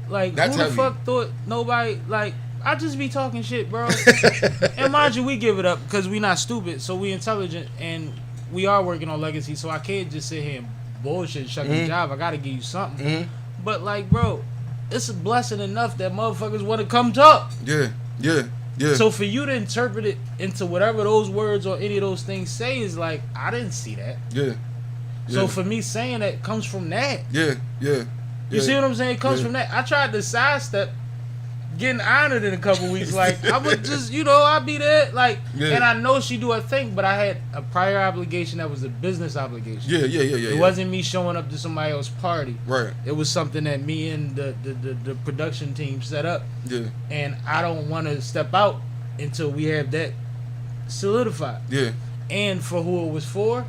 like that's who the heavy. fuck thought nobody like. I just be talking shit, bro. And mind you, we give it up because we not stupid, so we intelligent and we are working on legacy. So I can't just sit here and bullshit and shuck your job. I gotta give you something. But like, bro, it's a blessing enough that motherfuckers want to come talk. Yeah. So for you to interpret it into whatever those words or any of those things say is like, I didn't see that. Yeah. So for me saying that comes from that. Yeah. You see what I'm saying? It comes from that. I tried to sidestep getting honored in a couple weeks. Like, I would just, I'd be there. Like, and I know she do her thing, but I had a prior obligation that was a business obligation. Yeah. It wasn't me showing up to somebody else's party. Right. It was something that me and the production team set up. Yeah. And I don't want to step out until we have that solidified. Yeah. And for who it was for,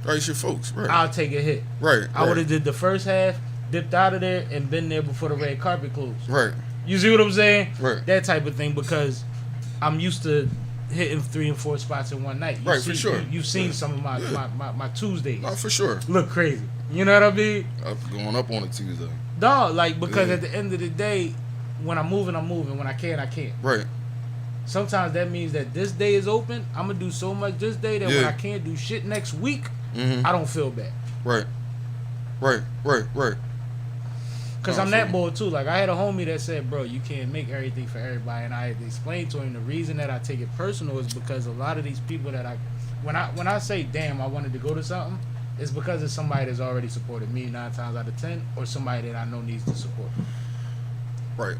Right, it's your folks. Right. I'll take a hit. Right. I would have did the first half, dipped out of there, and been there before the red carpet closed. Right. You see what I'm saying? Right. That type of thing, because I'm used to hitting 3 and 4 spots in one night. For sure. You've seen some of my Tuesdays. No, for sure. Look crazy. You know what I mean? Going up on a Tuesday. Dog, like, because at the end of the day, when I'm moving, I'm moving. When I can't, I can't. Right. Sometimes that means that this day is open. I'm going to do so much this day that when I can't do shit next week, I don't feel bad. Right. Because I'm that boy too. Like, I had a homie that said, bro, you can't make everything for everybody. And I had to explain to him the reason that I take it personal is because a lot of these people that when I say, damn, I wanted to go to something, it's because it's somebody that's already supported me 9 times out of 10, or somebody that I know needs the support. Right.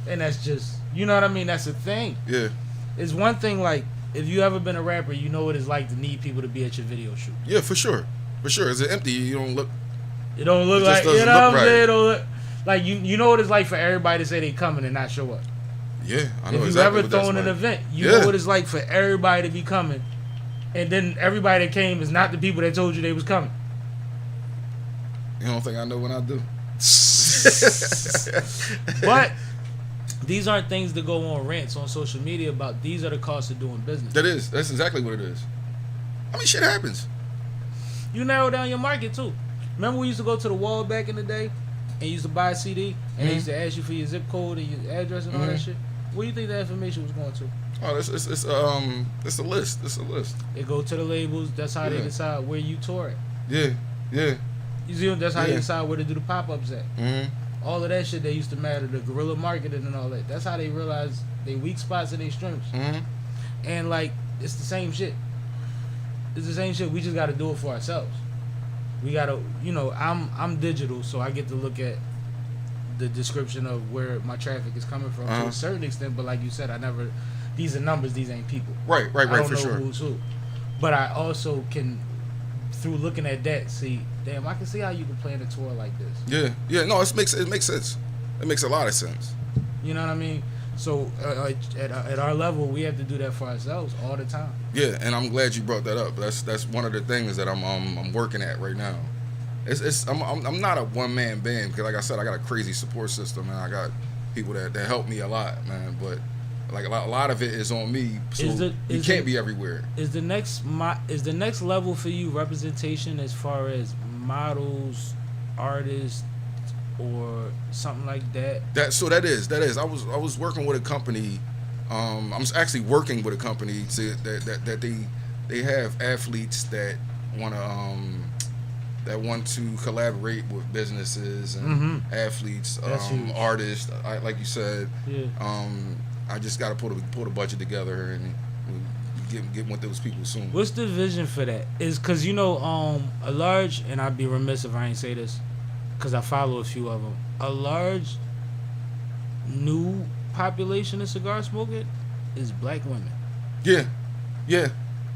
And that's just, you know what I mean? That's the thing. Yeah. It's one thing, like, if you ever been a rapper, you know what it's like to need people to be at your video shoot. Yeah, for sure. Is it empty? You don't look. It don't look It just like, you doesn't know look what I'm right. saying? It don't look, like, you know what it's like for everybody to say they coming and not show up. Yeah, I know If you exactly ever what that's thrown an like. event, you know what it's like for everybody to be coming, and then everybody that came is not the people that told you they was coming. You don't think I know when I do? But these aren't things to go on rants on social media about. These are the costs of doing business. That's exactly what it is. I mean, shit happens. You narrow down your market too. Remember we used to go to the wall back in the day and used to buy a CD and they used to ask you for your zip code and your address and all that shit? Where do you think that information was going to? Oh, it's a list. It's a list. It go to the labels. That's how they decide where you tour it. Yeah. You see, that's how they decide where to do the pop-ups at. Mm-hmm. All of that shit that used to matter, the guerrilla marketing and all that. That's how they realize they weak spots and they strengths. Mm-hmm. And like, it's the same shit. It's the same shit. We just got to do it for ourselves. We got to, I'm digital, so I get to look at the description of where my traffic is coming from to a certain extent. But like you said, these are numbers, these ain't people. Right, I don't for know sure. who's who. But I also can, through looking at that, see, damn, I can see how you can plan a tour like this. Yeah. No, it makes sense. It makes a lot of sense. You know what I mean? So at our level, we have to do that for ourselves all the time. Yeah, and I'm glad you brought that up. That's one of the things that I'm working at right now. I'm not a one man band because, like I said, I got a crazy support system and I got people that help me a lot, man. But like a lot of it is on me, so you can't be everywhere. Is the next level for you representation as far as models, artists, or something like that? That is. I was working with a company. I'm actually working with a company that they have athletes that want to collaborate with businesses and athletes, That's huge. artists. Like you said, Yeah. I just got to put a budget together and get with those people soon. What's the vision for that? Is because a large, and I'd be remiss if I ain't say this, because I follow a few of them. A large new population of cigar smoking is black women. Yeah.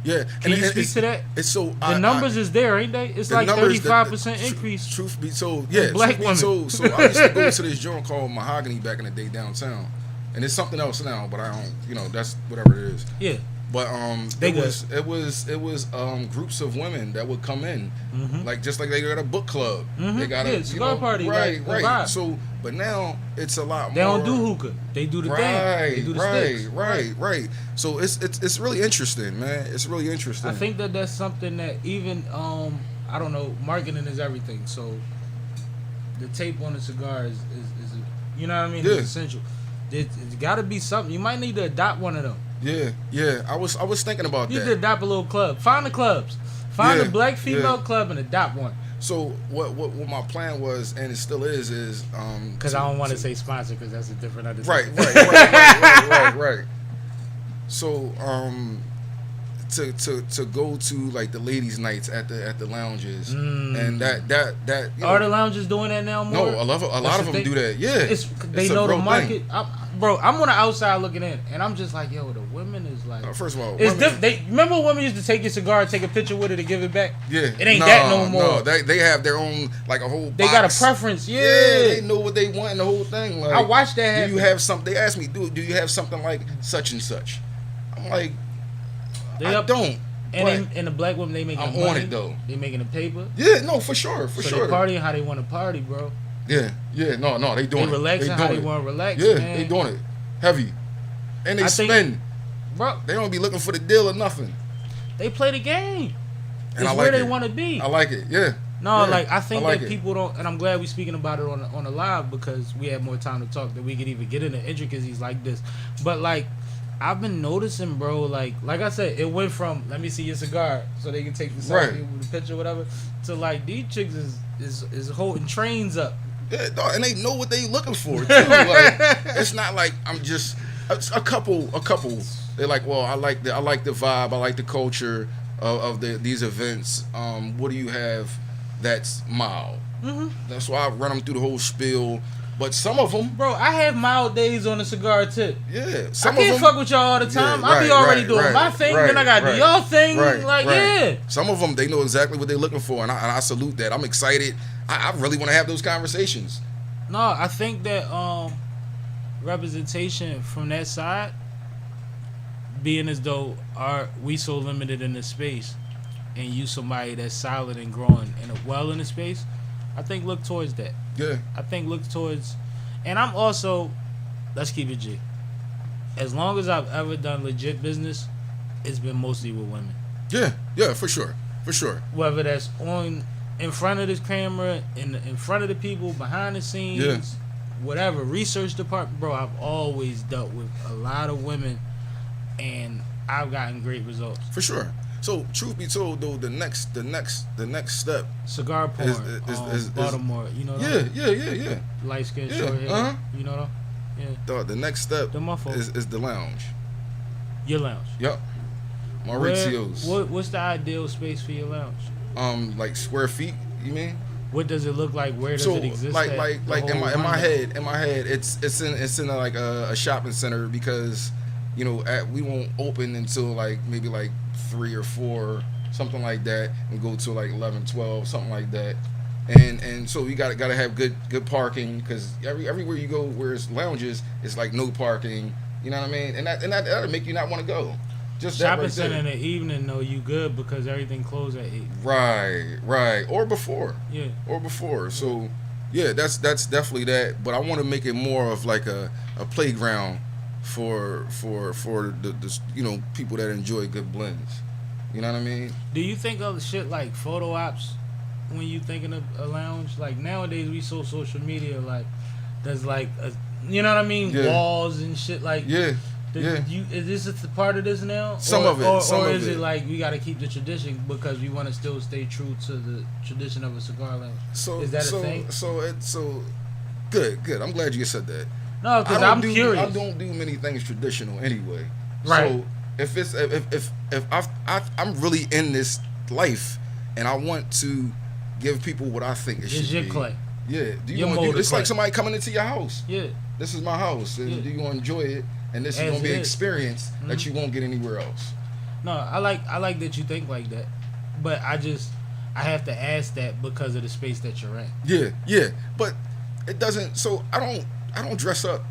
Can you speak to that? It's so The numbers is there, ain't they? It's the like numbers- 35% increase. Truth be told, yeah. black Truth be women. told, so I used to go to this joint called Mahogany back in the day downtown, and it's something else now, but I don't. That's whatever it is. Yeah. But They it was groups of women that would come in, like just like they got a book club. They got a cigar party, right, like, right. vibe. So, but now it's a lot They more. don't do hookah. They do the thing. They do the sticks. Right. So it's really interesting, man. It's really interesting. I think that's something that even I don't know, marketing is everything. So the tape on the cigar is you know what I mean? Yeah. It's essential. It's got to be something. You might need to adopt one of them. Yeah. I was thinking about You need that. to adopt a little club. Find the clubs. Find Yeah, a black female yeah. club and adopt one. So what my plan was, and it still is Because I don't want to say sponsor, because that's a different understanding. right. So to go to like the ladies' nights at the lounges, and that Are the lounges doing that now more? no, a lot That's of the them thing. do that. Yeah, They It's a know the real market. thing. Bro, I'm on the outside looking in, and I'm just like, yo, the women is like. First of all, It's women- They remember when women used to take your cigar, take a picture with it, and give it back. Yeah, It ain't that no more. No, they have their own like a whole. They got a box. preference. Yeah, They know what they want and the whole thing. Like, I watched that Do happen. you have something? They asked me, do you have something like such and such? I'm like, They I up- don't. And the black women, they making I'm money. on it, though. They making the paper. Yeah, no, for sure, So sure. they partying how they want to party, bro. Yeah, no, they doing They it. relaxing how doing they it. want to relax. Yeah, man. they doing it heavy, and they I think- spend. Bro, They don't be looking for the deal or nothing. they play the game. And It's I like where they it. want to be. I like it. Yeah. No, Yeah, like I think like that it. people don't, and I'm glad we're speaking about it on the live because we have more time to talk that we could even get into intricacies like this. But like I've been noticing, bro, like I said, it went from let me see your cigar so they can take the selfie Right. with the picture or whatever to like these chicks is holding trains up. Yeah, dog, and they know what they looking for too. Like, it's not like I'm just a couple. They're like, well, I like the vibe, I like the culture of these events. What do you have that's mild? That's why I run them through the whole spiel. But some of them, Bro, I have mild days on the cigar tip. yeah, I some can't of them, fuck with y'all all the time. Yeah, I be right, already right, doing right, my thing, right, then I gotta right, do y'all thing. right. Yeah. Some of them, they know exactly what they're looking for, and I salute that. I'm excited. I really want to have those conversations. No, I think that representation from that side, being as though we so limited in this space, and you somebody that's solid and growing and well in the space, I think look towards that. Yeah, I think look towards, and I'm also, let's keep it G. As long as I've ever done legit business, it's been mostly with women. yeah, for sure. Whether that's in front of this camera, in front of the people, behind the scenes, Yeah. whatever, research department, bro, I've always dealt with a lot of women, and I've gotten great results. For sure. So, truth be told, though, the next step. Cigar porn, is Baltimore, you know that? Yeah. Light skin, Yeah, short hair, uh-huh. you know that? Yeah. The next step The muffle. is the lounge. Your lounge. Yep. Maurizio's. What's the ideal space for your lounge? Like square feet. You mean? What does it look like? Where does So it exist? like at? like The like in whole my rundown. head, it's in like a shopping center because we won't open until like maybe like 3 or 4, something like that, and go to like 11, 12, something like that. And so you gotta have good parking because everywhere you go where it's lounges, it's like no parking. You know what I mean? And that'll make you not want to go. Just that Shopping right center there. in the evening, though, you good because everything closed at 8. Right. Or before. Yeah. So yeah, that's definitely that. But I want to make it more of like a playground for the people that enjoy good blends. You know what I mean? Do you think of shit like photo ops when you thinking of a lounge? Like nowadays we so social media, like there's like a, you know what I mean, Yeah. walls and shit. Like Yeah. Yeah. Is this a part of this now? Some of it, or of is it. it like we got to keep the tradition because we want to still stay true to the tradition of a cigar lounge? So Is that a thing? So good. I'm glad you said that. No, because I don't I'm do- curious. I don't do many things traditional anyway. Right. So if I'm really in this life and I want to give people what I think it It's should your be. clay. Yeah. Do you Your want to do? molded It's like clay. somebody coming into your house. Yeah. This is my house, and Yeah. do you want to enjoy it? And this is As gonna be it an is. experience that Mhm. you won't get anywhere else. No, I like that you think like that, but I have to ask that because of the space that you're in. Yeah. But it doesn't. So I don't dress up.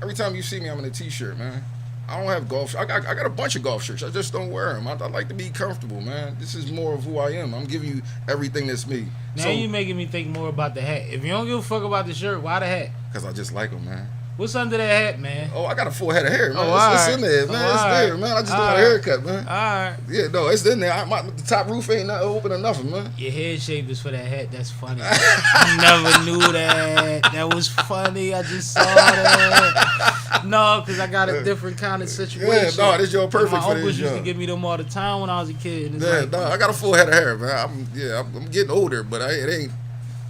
Every time you see me, I'm in a t-shirt, man. I don't have golf. I got a bunch of golf shirts. I just don't wear them. I like to be comfortable, man. This is more of who I am. I'm giving you everything that's me. Now So, you making me think more about the hat. If you don't give a fuck about the shirt, why the hat? because I just like them, man. What's under that hat, man? Oh, I got a full head of hair, man. Oh, It's alright. in there, man. Oh, It's alright. there, man. I just don't have a Alright. haircut, man. All right. Yeah, no, it's in there. The top roof ain't not open enough, man. Your head shape is for that hat. That's funny. I never knew that. That was funny. I just saw that. No, because I got a different kind of situation. Yeah, no, this your perfect My for uncles this used to job. give me them all the time when I was a kid. And it's Yeah, like, no, I got a full head of hair, man. I'm getting older, but it ain't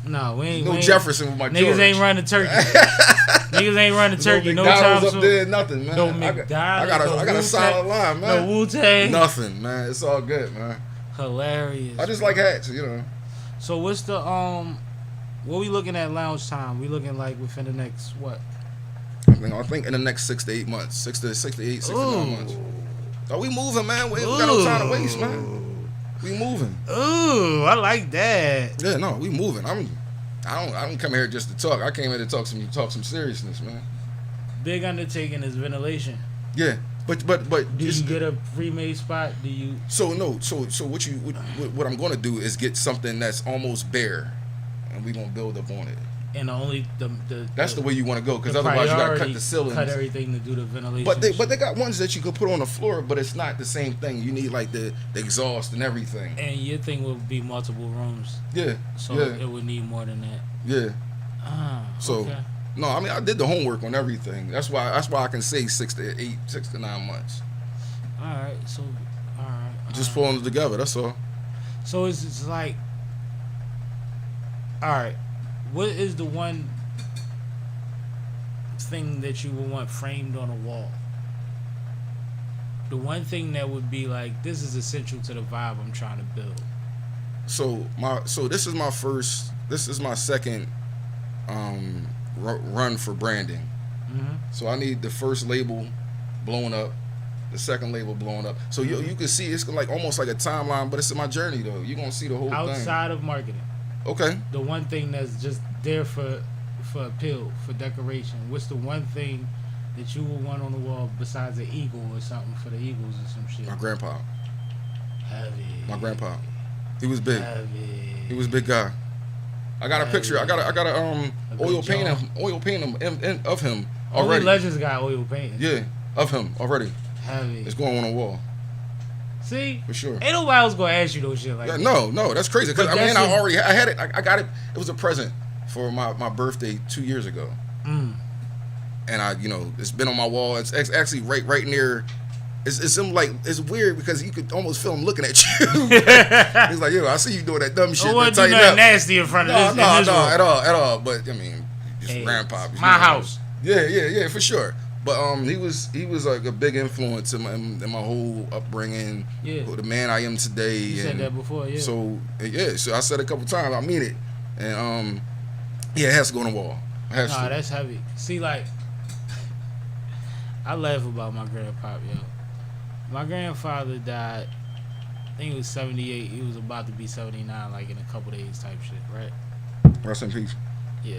no, we ain't. no we ain't- Jefferson with my Niggas George. ain't running turkey. Niggas ain't running turkey. No time McDonald's up soon. there, nothing, man. No I McDonald's. got a solid line, No man. Wu Tang. Nothing, man. It's all good, man. Hilarious. I just like hats, you know. So what's the what we looking at lounge time? We looking like within the next what? I think in the next 6 to 8 months, 6 to 8, 6 to 9 months. So we moving, man. We ain't got no time to waste, man. We moving. Ooh, I like that. Yeah, no, we moving. I don't come here just to talk. I came here to talk some seriousness, man. Big undertaking is ventilation. Yeah, but Do just, you get a pre-made spot? Do you? so what I'm going to do is get something that's almost bare, and we gonna build up on it. And only That's the way you want to go, because the otherwise you got to cut priority, the ceilings. cut everything to do the ventilation. But they got ones that you could put on the floor, but it's not the same thing. You need like the exhaust and everything. and your thing would be multiple rooms, Yeah, so yeah, it would need more than that. yeah. Ah, So okay. no, I mean I did the homework on everything. That's why I can say 6 to 9 months. All right, so all right, Just pulling it together. That's all. So it's like, all right, what is the one thing that you would want framed on a wall? The one thing that would be like, this is essential to the vibe I'm trying to build. So this is my second run for branding. Mm-hmm. So I need the first label blown up, the second label blown up. So you can see it's like almost like a timeline, but it's in my journey though. You're gonna see the whole thing. Outside of marketing, Okay. the one thing that's just there for appeal, for decoration. What's the one thing that you would want on the wall besides an eagle or something for the Eagles or some shit? My grandpa. Heavy. My grandpa. He was big. Heavy. He was a big guy. I got a picture. I got a A oil good paint job. of him Only already. Legends got oil painting. Yeah, of him already. Heavy. It's going on the wall See? for sure. Ain't nobody else gonna ask you those shit like Yeah, that. no, that's crazy. Cause But I that's had it. I got it. It was a present for my birthday 2 years ago, Mm. and it's been on my wall. It's actually right near. It's him like it's weird because you could almost feel him looking at you. He's like, yo, I see you doing that dumb shit. I but wouldn't do tighten nothing up. nasty in front of No, this. in this room. at all. But I mean, just Hey, grandpa. it's my house. Yeah, for sure. But he was like a big influence in my whole upbringing. Yeah. The man I am today. You said that before, yeah. So I said it a couple times. I mean it, and it has to go on the wall. It has Nah, to. that's heavy. See, like, I laugh about my grandpa, yo. My grandfather died, I think he was 78. He was about to be 79, like, in a couple days type shit, right? Rest in peace. Yeah.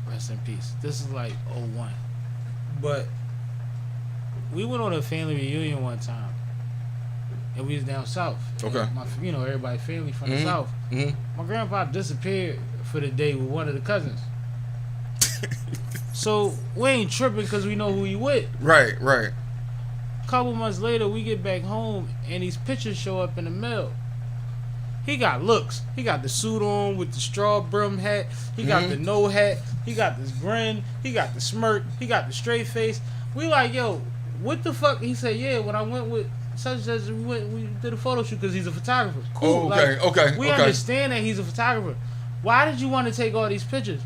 Rest in peace. This is like 01. But we went on a family reunion one time. And we was down south. Okay. And everybody family from the south. Mm-hmm. My grandpa disappeared for the day with one of the cousins. So we ain't tripping because we know who he with. Right. Couple months later, we get back home and these pictures show up in the mail. He got looks. He got the suit on with the straw brim hat. He got the no hat. He got this grin. He got the smirk. He got the straight face. We like, yo, what the fuck? He said, yeah, when I went with such as we did a photo shoot because he's a photographer. Cool. We understand that he's a photographer. Why did you want to take all these pictures?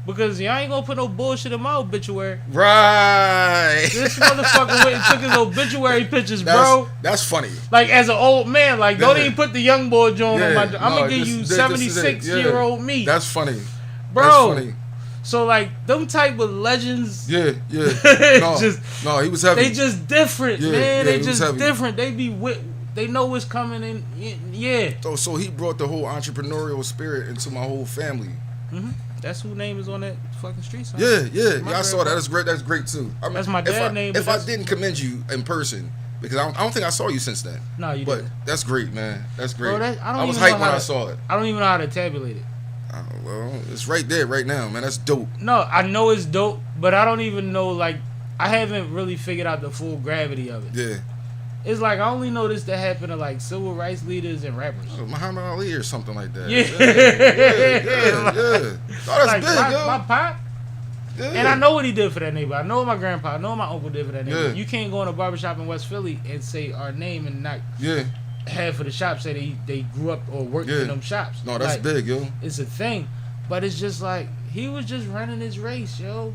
Because y'all ain't gonna put no bullshit in my obituary. Right. This motherfucker went and took his obituary pictures, bro. That's funny. Like, as an old man, like, don't even put the young boy joint on my... I'm gonna give you this 76-year-old me. That's funny. Bro. That's funny. So, like, them type of legends... Yeah. No, he was heavy. They just different, man. They just heavy. different. They be they know what's coming in. Yeah. So he brought the whole entrepreneurial spirit into my whole family. That's who name is on that fucking street sign. Yeah. I saw that. That's great. That's great too. I mean, that's my dad's name. If I didn't commend you in person, because I don't think I saw you since then. No, you didn't. But that's great, man. That's great. Bro, I was hyped when I saw it. I don't even know how to tabulate it. Well, it's right there, right now, man. That's dope. No, I know it's dope, but I don't even know, like, I haven't really figured out the full gravity of it. Yeah. It's like, I only know this to happen to, like, civil rights leaders and rappers. Muhammad Ali or something like that. Yeah. Oh, that's like, big, yo. my pop. Yeah. And I know what he did for that neighbor. I know what my grandpa, I know what my uncle did for that neighbor. Yeah. You can't go in a barbershop in West Philly and say our name and not half of the shops say they grew up or worked in them shops. No, that's like, big, yo. It's a thing. But it's just like, he was just running his race, yo.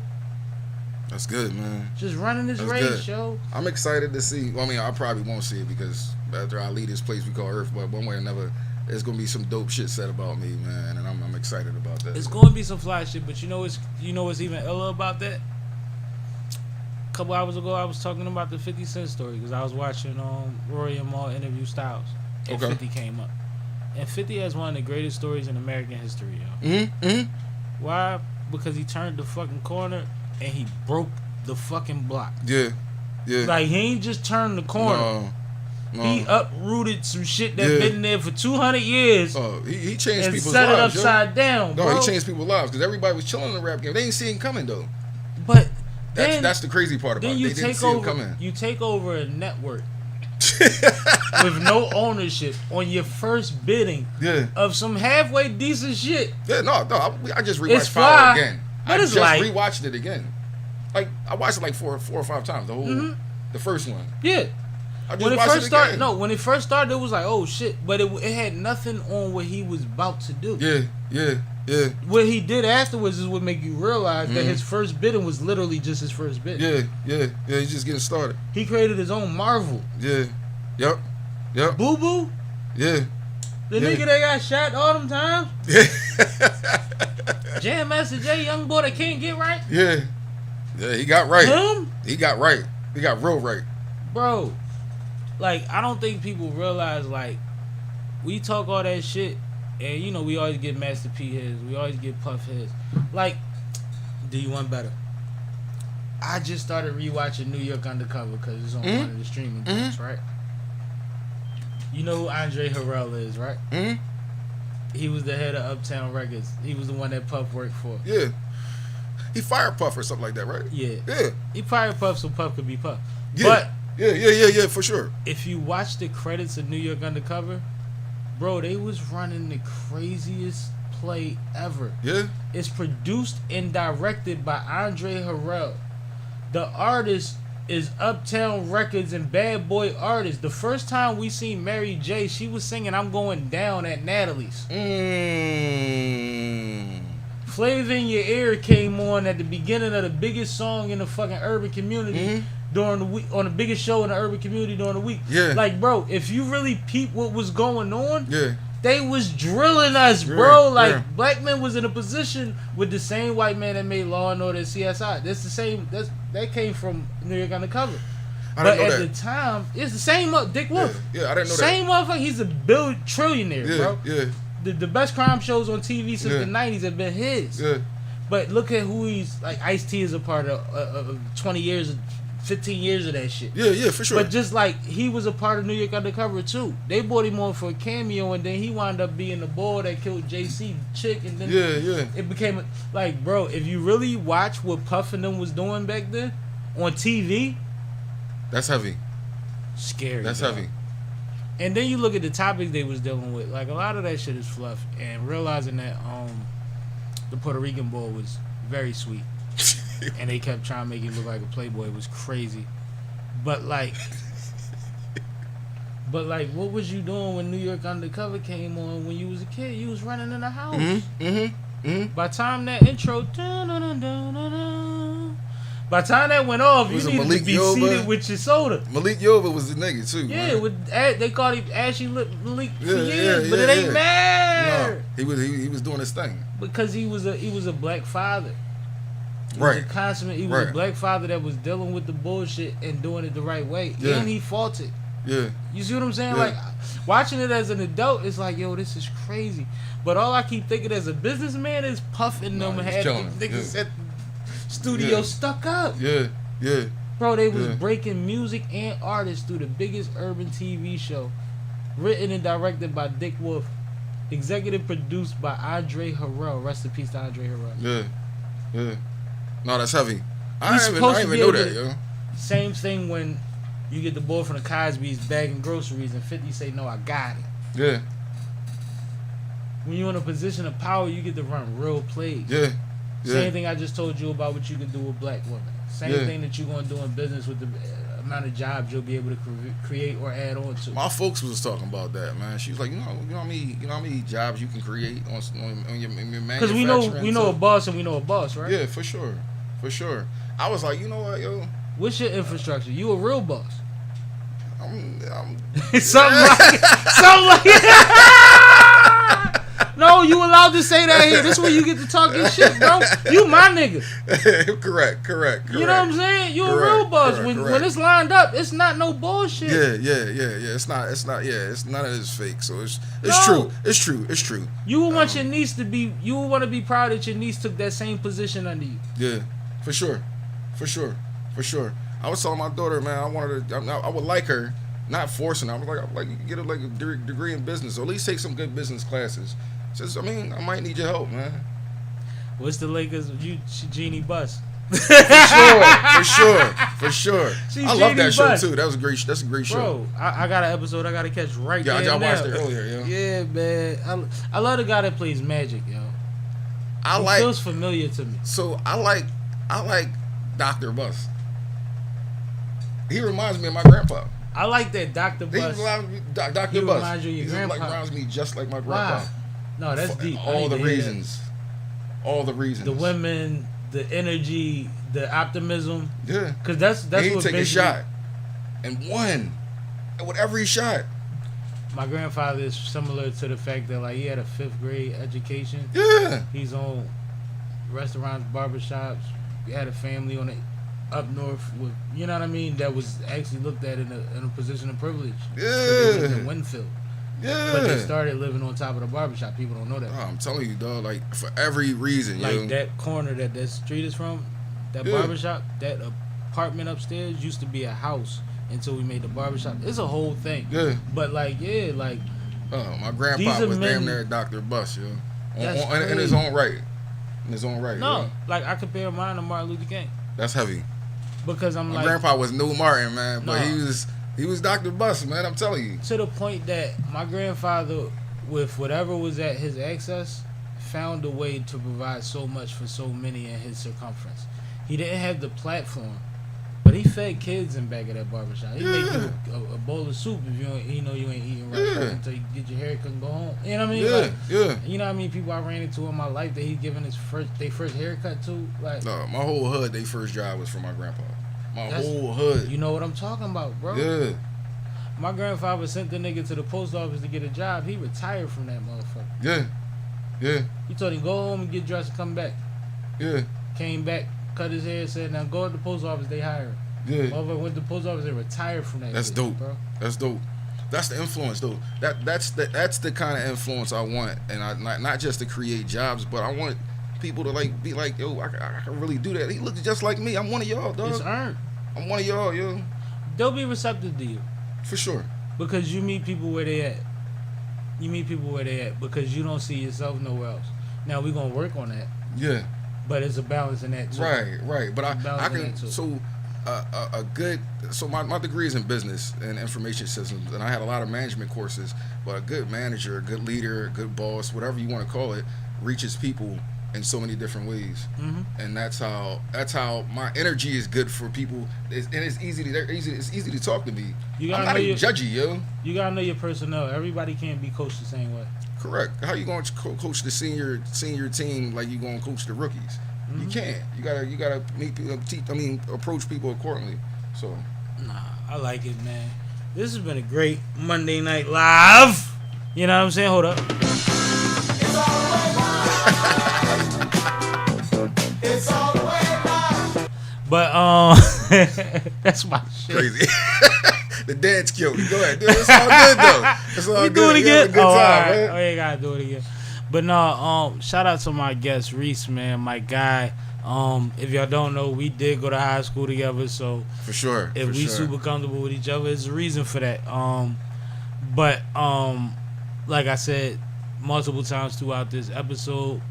That's good, man. Just running his race, yo. I'm excited to see. Well, I mean, I probably won't see it because after I leave this place we call Earth, but one way or another, there's gonna be some dope shit said about me, man, and I'm excited about that. It's gonna be some fly shit, but you know what's even iller about that? A couple hours ago, I was talking about the 50 Cent story because I was watching Rory and Mal interview Styles, and 50 came up, and 50 has one of the greatest stories in American history, yo. Why? Because he turned the fucking corner and he broke the fucking block. Yeah. Like, he ain't just turned the corner. No. He uprooted some shit that been there for 200 years. He changed people's lives. And set it upside down, bro. No, he changed people's lives because everybody was chilling in the rap game. They ain't see him coming though. But that's the crazy part about it. They didn't see him coming. You take over a network with no ownership on your first bidding of some halfway decent shit. Yeah, no, I just rewatched Fire again. I just rewatched it again. Like, I watched it like four or five times. The whole, the first one. Yeah. When it first started, when it first started, it was like, oh shit, but it had nothing on what he was about to do. Yeah. What he did afterwards is what make you realize that his first bidding was literally just his first bid. Yeah. He's just getting started. He created his own Marvel. Yeah. Yep. Boo Boo. Yeah. The nigga that got shot all them times. Jam Master Jay, young boy that can't get right. Yeah, he got right. Him? He got right. He got real right. Bro, like, I don't think people realize, like, we talk all that shit, and, you know, we always get Master P his, we always get Puff his. Like, do you want better? I just started rewatching New York Undercover because it's on one of the streaming things, right? You know who Andre Harrell is, right? He was the head of Uptown Records. He was the one that Puff worked for. Yeah. He fired Puff or something like that, right? Yeah. Yeah. He fired Puff so Puff could be Puff. Yeah. But yeah, for sure. if you watch the credits of New York Undercover, bro, they was running the craziest play ever. Yeah. It's produced and directed by Andre Harrell. The artist is Uptown Records and Bad Boy Artists. The first time we seen Mary J, she was singing "I'm Going Down" at Natalie's. Flavor in Your Ear came on at the beginning of the biggest song in the fucking urban community during the week, on the biggest show in the urban community during the week. Yeah. Like, bro, if you really peep what was going on, yeah, they was drilling us, bro. Black men was in a position with the same white man that made Law and Order and CSI. That's the same. That came from New York Undercover. But at the time, it's the same Dick Wolf. Yeah, I didn't know same that. Same motherfucker. He's a trillionaire, bro. Yeah. The best crime shows on TV since the 90s have been his. Yeah. But look at who he's like. Ice-T is a part of 20 years, 15 years of that shit. Yeah, for sure. But just like he was a part of New York Undercover too. They brought him on for a cameo, and then he wound up being the boy that killed JC chick, and then it became like, bro, if you really watch what Puff and them was doing back then on TV, that's heavy. Scary. That's bro. heavy. And then you look at the topics they was dealing with. Like a lot of that shit is fluff. And realizing that the Puerto Rican boy was very sweet, and they kept trying to make him look like a playboy was crazy. But like, what was you doing when New York Undercover came on when you was a kid? You was running in the house. By the time that intro, by the time that went off, you Was it needed Malik to be Yoba? seated with your soda. Malik Yoba was the nigga too. Yeah, man. they called him Ashy Lip Malik for Yeah, years, but it ain't matter. No, he was doing his thing. Because he was a black father. He Right. was a consummate. He was Right. a black father that was dealing with the bullshit and doing it the right way. Yeah. And he fought it. Yeah. You see what I'm saying? Yeah. Like watching it as an adult, it's like, yo, this is crazy. But all I keep thinking as a businessman is puffing No, them he's had killing them them. niggas Yeah. at the studio Yeah. stuck up. Yeah. Yeah. Bro, they was Yeah. breaking music and artists through the biggest urban TV show, written and directed by Dick Wolf, executive produced by Andre Harrell. Rest in peace to Andre Harrell. Yeah. Yeah. No, that's heavy. I He's didn't supposed to even be know able that, to- yo. Same thing when you get the boy from the Cosby's bagging groceries and 50 say, no, I got it. Yeah. When you're in a position of power, you get to run real plays. Yeah. Yeah. Same thing I just told you about what you can do with black women. Same Yeah. thing that you're going to do in business with the amount of jobs you'll be able to create or add on to. My folks was talking about that, man. She was like, you know how many jobs you can create on your manufacturing. Because we know a boss and we know a boss, right? Yeah, for sure. I was like, you know what, yo, What's your infrastructure? You a real boss. I'm something like No, you allowed to say that here. This is where you get to talk your shit, bro. You my nigga. correct. You know what I'm saying? You a real boss. When it's lined up, it's not no bullshit. Yeah. It's not. Yeah, it's none of this fake. So it's No. true. It's true. You would want your niece to be. You would want to be proud that your niece took that same position under you. Yeah, for sure. I was telling my daughter, man, I would like her, not forcing her. I was like, you get her like a degree in business, or at least take some good business classes. I might need your help, man. What's the Lakers? Jeannie Buss. For sure. She I love Jeannie that show Buss. too. That's a great show. Bro, I got an episode I gotta catch right Yeah, there. I watched now. it earlier. Yeah, man. I love the guy that plays Magic, yo. He feels familiar to me. So I like Dr. Buss. He reminds me of my grandpa. I like that Dr. He Buss. reminds me, Dr. He Buss. reminds you of your grandpa. Reminds me just like my grandpa. Wow. No, that's For deep. I All need the to hear that. reasons. All the reasons. The women, the energy, the optimism. Yeah. Because that's He what take a basically- shot and won. And with every shot. My grandfather is similar to the fact that like he had a 5th grade education. Yeah. He's on restaurants, barbershops. He had a family on it up north with, you know what I mean, that was actually looked at in a position of privilege. Yeah. They lived in Winfield. Yeah. But they started living on top of the barbershop. People don't know that. Oh, I'm telling you, dog. Like for every reason, Like yo. that corner that street is from, that Yeah. barbershop, that apartment upstairs used to be a house until we made the barbershop. It's a whole thing. Yeah. But like, yeah, like Oh, my These grandpa are was men- damn near Dr. Buss, yo. That's In his crazy. own right. In his own right. no, yo. like I compare mine to Martin Luther King That's heavy. because I'm My like grandpa was no Martin, man, but No. he was Dr. Buss, man. I'm telling you. to the point that my grandfather, with whatever was at his access, found a way to provide so much for so many in his circumference. He didn't have the platform, but he fed kids in back of that barbershop. He make you a bowl of soup if you ain't eating right Yeah. until you get your haircut and go home. You know what I mean? Yeah, Like, yeah. you know how many people I ran into in my life that he given their first haircut to? Like, No, my whole hood, they first job was from my grandpa. My That's- whole hood. you know what I'm talking about, bro? Yeah. My grandfather sent the nigga to the post office to get a job. He retired from that motherfucker. Yeah. Yeah. He told him, go home and get dressed and come back. Yeah. Came back, cut his hair, said, now go to the post office, they hire him. Yeah. Motherfucker went to the post office and retired from that. That's bitch, dope. bro. That's dope. That's the influence, though. That's the kind of influence I want, and not just to create jobs, but I want people to like be like, yo, I can really do that. He looks just like me. I'm one of y'all, It's dog. earned. I'm one of y'all, yo, They'll be receptive to you for sure. because you meet people where they at. You meet people where they at because you don't see yourself nowhere else. Now we're gonna work on that, Yeah. but it's a balance in that too. Right. But I Balancing can. that too. So a good. So my degree is in business and information systems, and I had a lot of management courses. But a good manager, a good leader, a good boss, whatever you want to call it, reaches people in so many different ways, and that's how my energy is good for people. And it's easy to talk to me. I'm not even judgy, yo. You gotta know your personnel. Everybody can't be coached the same way. Correct. How you going to coach the senior team like you going to coach the rookies? You can't. You gotta meet people, approach people accordingly. So, Nah, I like it, man. This has been a great Monday Night Live. You know what I'm saying? Hold up. It's all the way live. It's all the way live. But that's my shit. crazy. The dance killed me. Go ahead. Dude, it's all good though. It's all We good. do it You again. having a good All time, right. man. Oh, you gotta do it again. But no, shout out to my guest Reese, man, my guy. If y'all don't know, we did go to high school together, so For sure. if we super comfortable with each other, there's a reason for that. But like I said multiple times throughout this episode,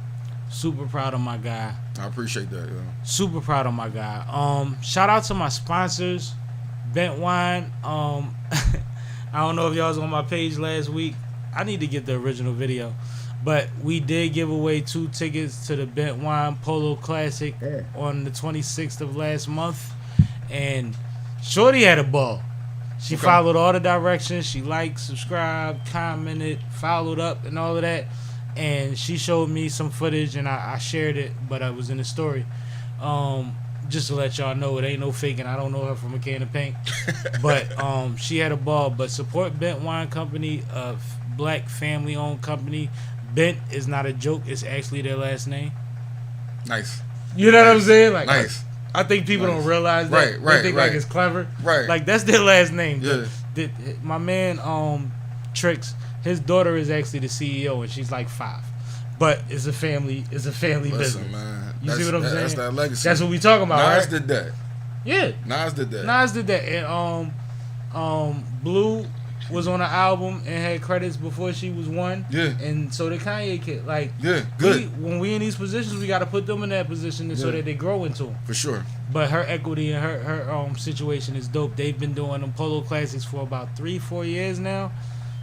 super proud of my guy. I appreciate that, yo. Super proud of my guy. Shout out to my sponsors, Bent Wine. I don't know if y'all was on my page last week. I need to get the original video. But we did give away 2 tickets to the Bent Wine Polo Classic on the 26th of last month. And Shorty had a ball. She followed all the directions. She liked, subscribed, commented, followed up, and all of that. And she showed me some footage, and I shared it, but I was in the story. Just to let y'all know, it ain't no faking. I don't know her from a can of paint. But she had a ball. But support Bent Wine Company, a black family-owned company. Bent is not a joke. It's actually their last name. Nice. You know what I'm saying? Like, Nice. I think people don't realize that. Right, They think like it's clever. Right. Like that's their last name. Yeah. My man Trix, his daughter is actually the CEO and she's like 5. But it's a family Listen, business. man. You see what I'm saying? That's that legacy. That's what we talking about, Nas right? did that. Yeah. Nas did that. Nas did that. And Blue was on the album and had credits before she was 1. Yeah. And so did Kanye Kid. Like, Yeah, good. when we in these positions, we got to put them in that position so that they grow into them. For sure. But her equity and her situation is dope. They've been doing them Polo Classics for about 3-4 years now.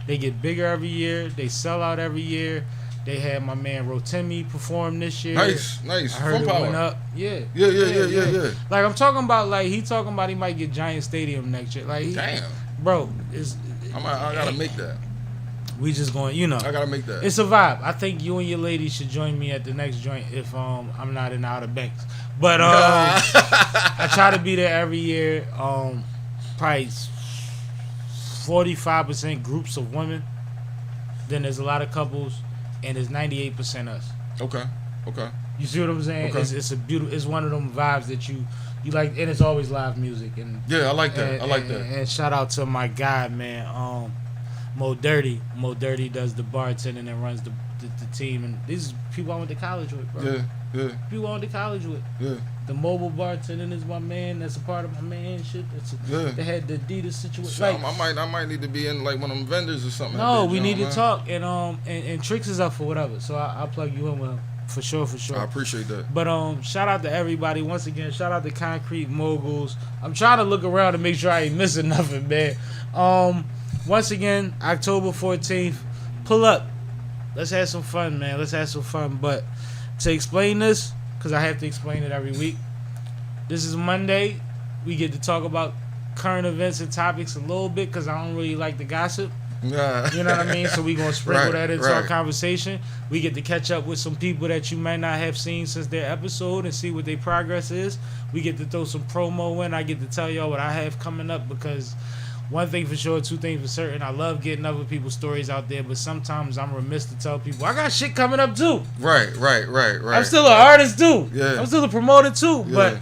They get bigger every year. They sell out every year. They had my man Rotimi perform this year. Nice. I heard Fun it power. went up. Yeah. Yeah. Like I'm talking about, like he talking about he might get Giant Stadium next year. Like, Damn. bro, is I gotta make that. we just going, you know. I gotta make that. It's a vibe. I think you and your lady should join me at the next joint if I'm not in the Outer Banks. But I try to be there every year. Probably 45% groups of women. Then there's a lot of couples, and there's 98% us. Okay. You see what I'm saying? Okay. It's a beautiful. It's one of them vibes that you like, and it's always live music. And Yeah, I like that. And shout out to my guy, man, Mo Dirty. Mo Dirty does the bartending and runs the team. And these are people I went to college with, bro. Yeah. People I went to college with. Yeah. The mobile bartending is my man. That's a part of my man shit. Yeah. They had the Adidas situation. Shit, Like, I might need to be in like one of them vendors or something. no, like that, we need to man. talk. And Trix is up for whatever. So I'll plug you in with him for sure. I appreciate that. But shout out to everybody once again. Shout out to Concrete Moguls. I'm trying to look around to make sure I ain't missing nothing, man. Once again, October 14th, pull up. Let's have some fun, man. Let's have some fun. But to explain this, because I have to explain it every week, this is Monday. We get to talk about current events and topics a little bit because I don't really like the gossip. Yeah. You know what I mean? So we gonna sprinkle Right, that into our right. conversation. We get to catch up with some people that you might not have seen since their episode and see what their progress is. We get to throw some promo in. I get to tell y'all what I have coming up because one thing for sure, 2 things for certain. I love getting other people's stories out there, but sometimes I'm remiss to tell people I got shit coming up too. Right. I'm still an artist too. Yeah. I'm still a promoter too. Yeah. But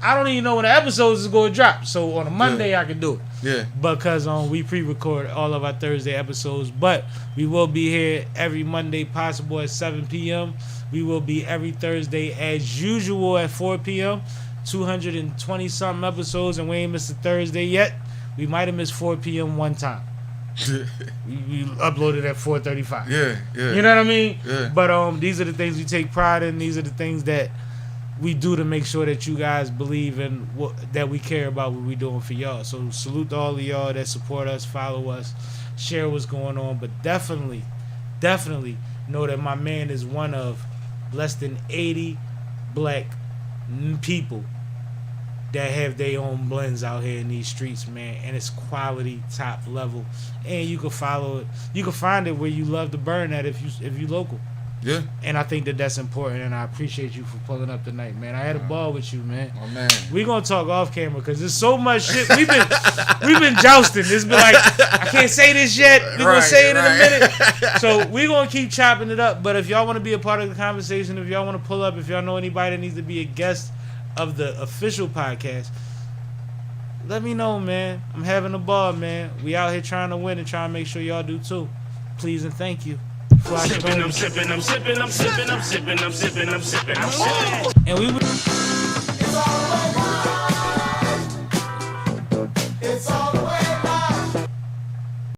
I don't even know when the episodes is going to drop. So on a Monday I can do it. Yeah. Because we pre-record all of our Thursday episodes, but we will be here every Monday possible at 7 p.m. We will be every Thursday as usual at 4 p.m. 220 something episodes, and we ain't missed a Thursday yet. We might have missed 4 p.m. one time. we uploaded at 4:35. Yeah. You know what I mean? Yeah. But these are the things we take pride in. These are the things that we do to make sure that you guys believe in that we care about what we doing for y'all. So salute to all of y'all that support us, follow us, share what's going on. But definitely know that my man is one of less than 80 black people that have their own blends out here in these streets, man, and it's quality, top level. And you can follow it. You can find it where you love to burn at if you local. Yeah. And I think that that's important, and I appreciate you for pulling up tonight, man. I had a ball with you, man. Oh man. We gonna talk off camera because there's so much shit. We've been jousting. It's been like, I can't say this yet. We're gonna say it in a minute. So we gonna keep chopping it up. But if y'all want to be a part of the conversation, if y'all want to pull up, if y'all know anybody that needs to be a guest of the official podcast, let me know, man. I'm having a ball, man. We out here trying to win and trying to make sure y'all do too. Please and thank you. I'm sipping, I'm sipping, I'm sipping, I'm sipping, I'm sipping, I'm sipping, I'm sipping, I'm sipping. And we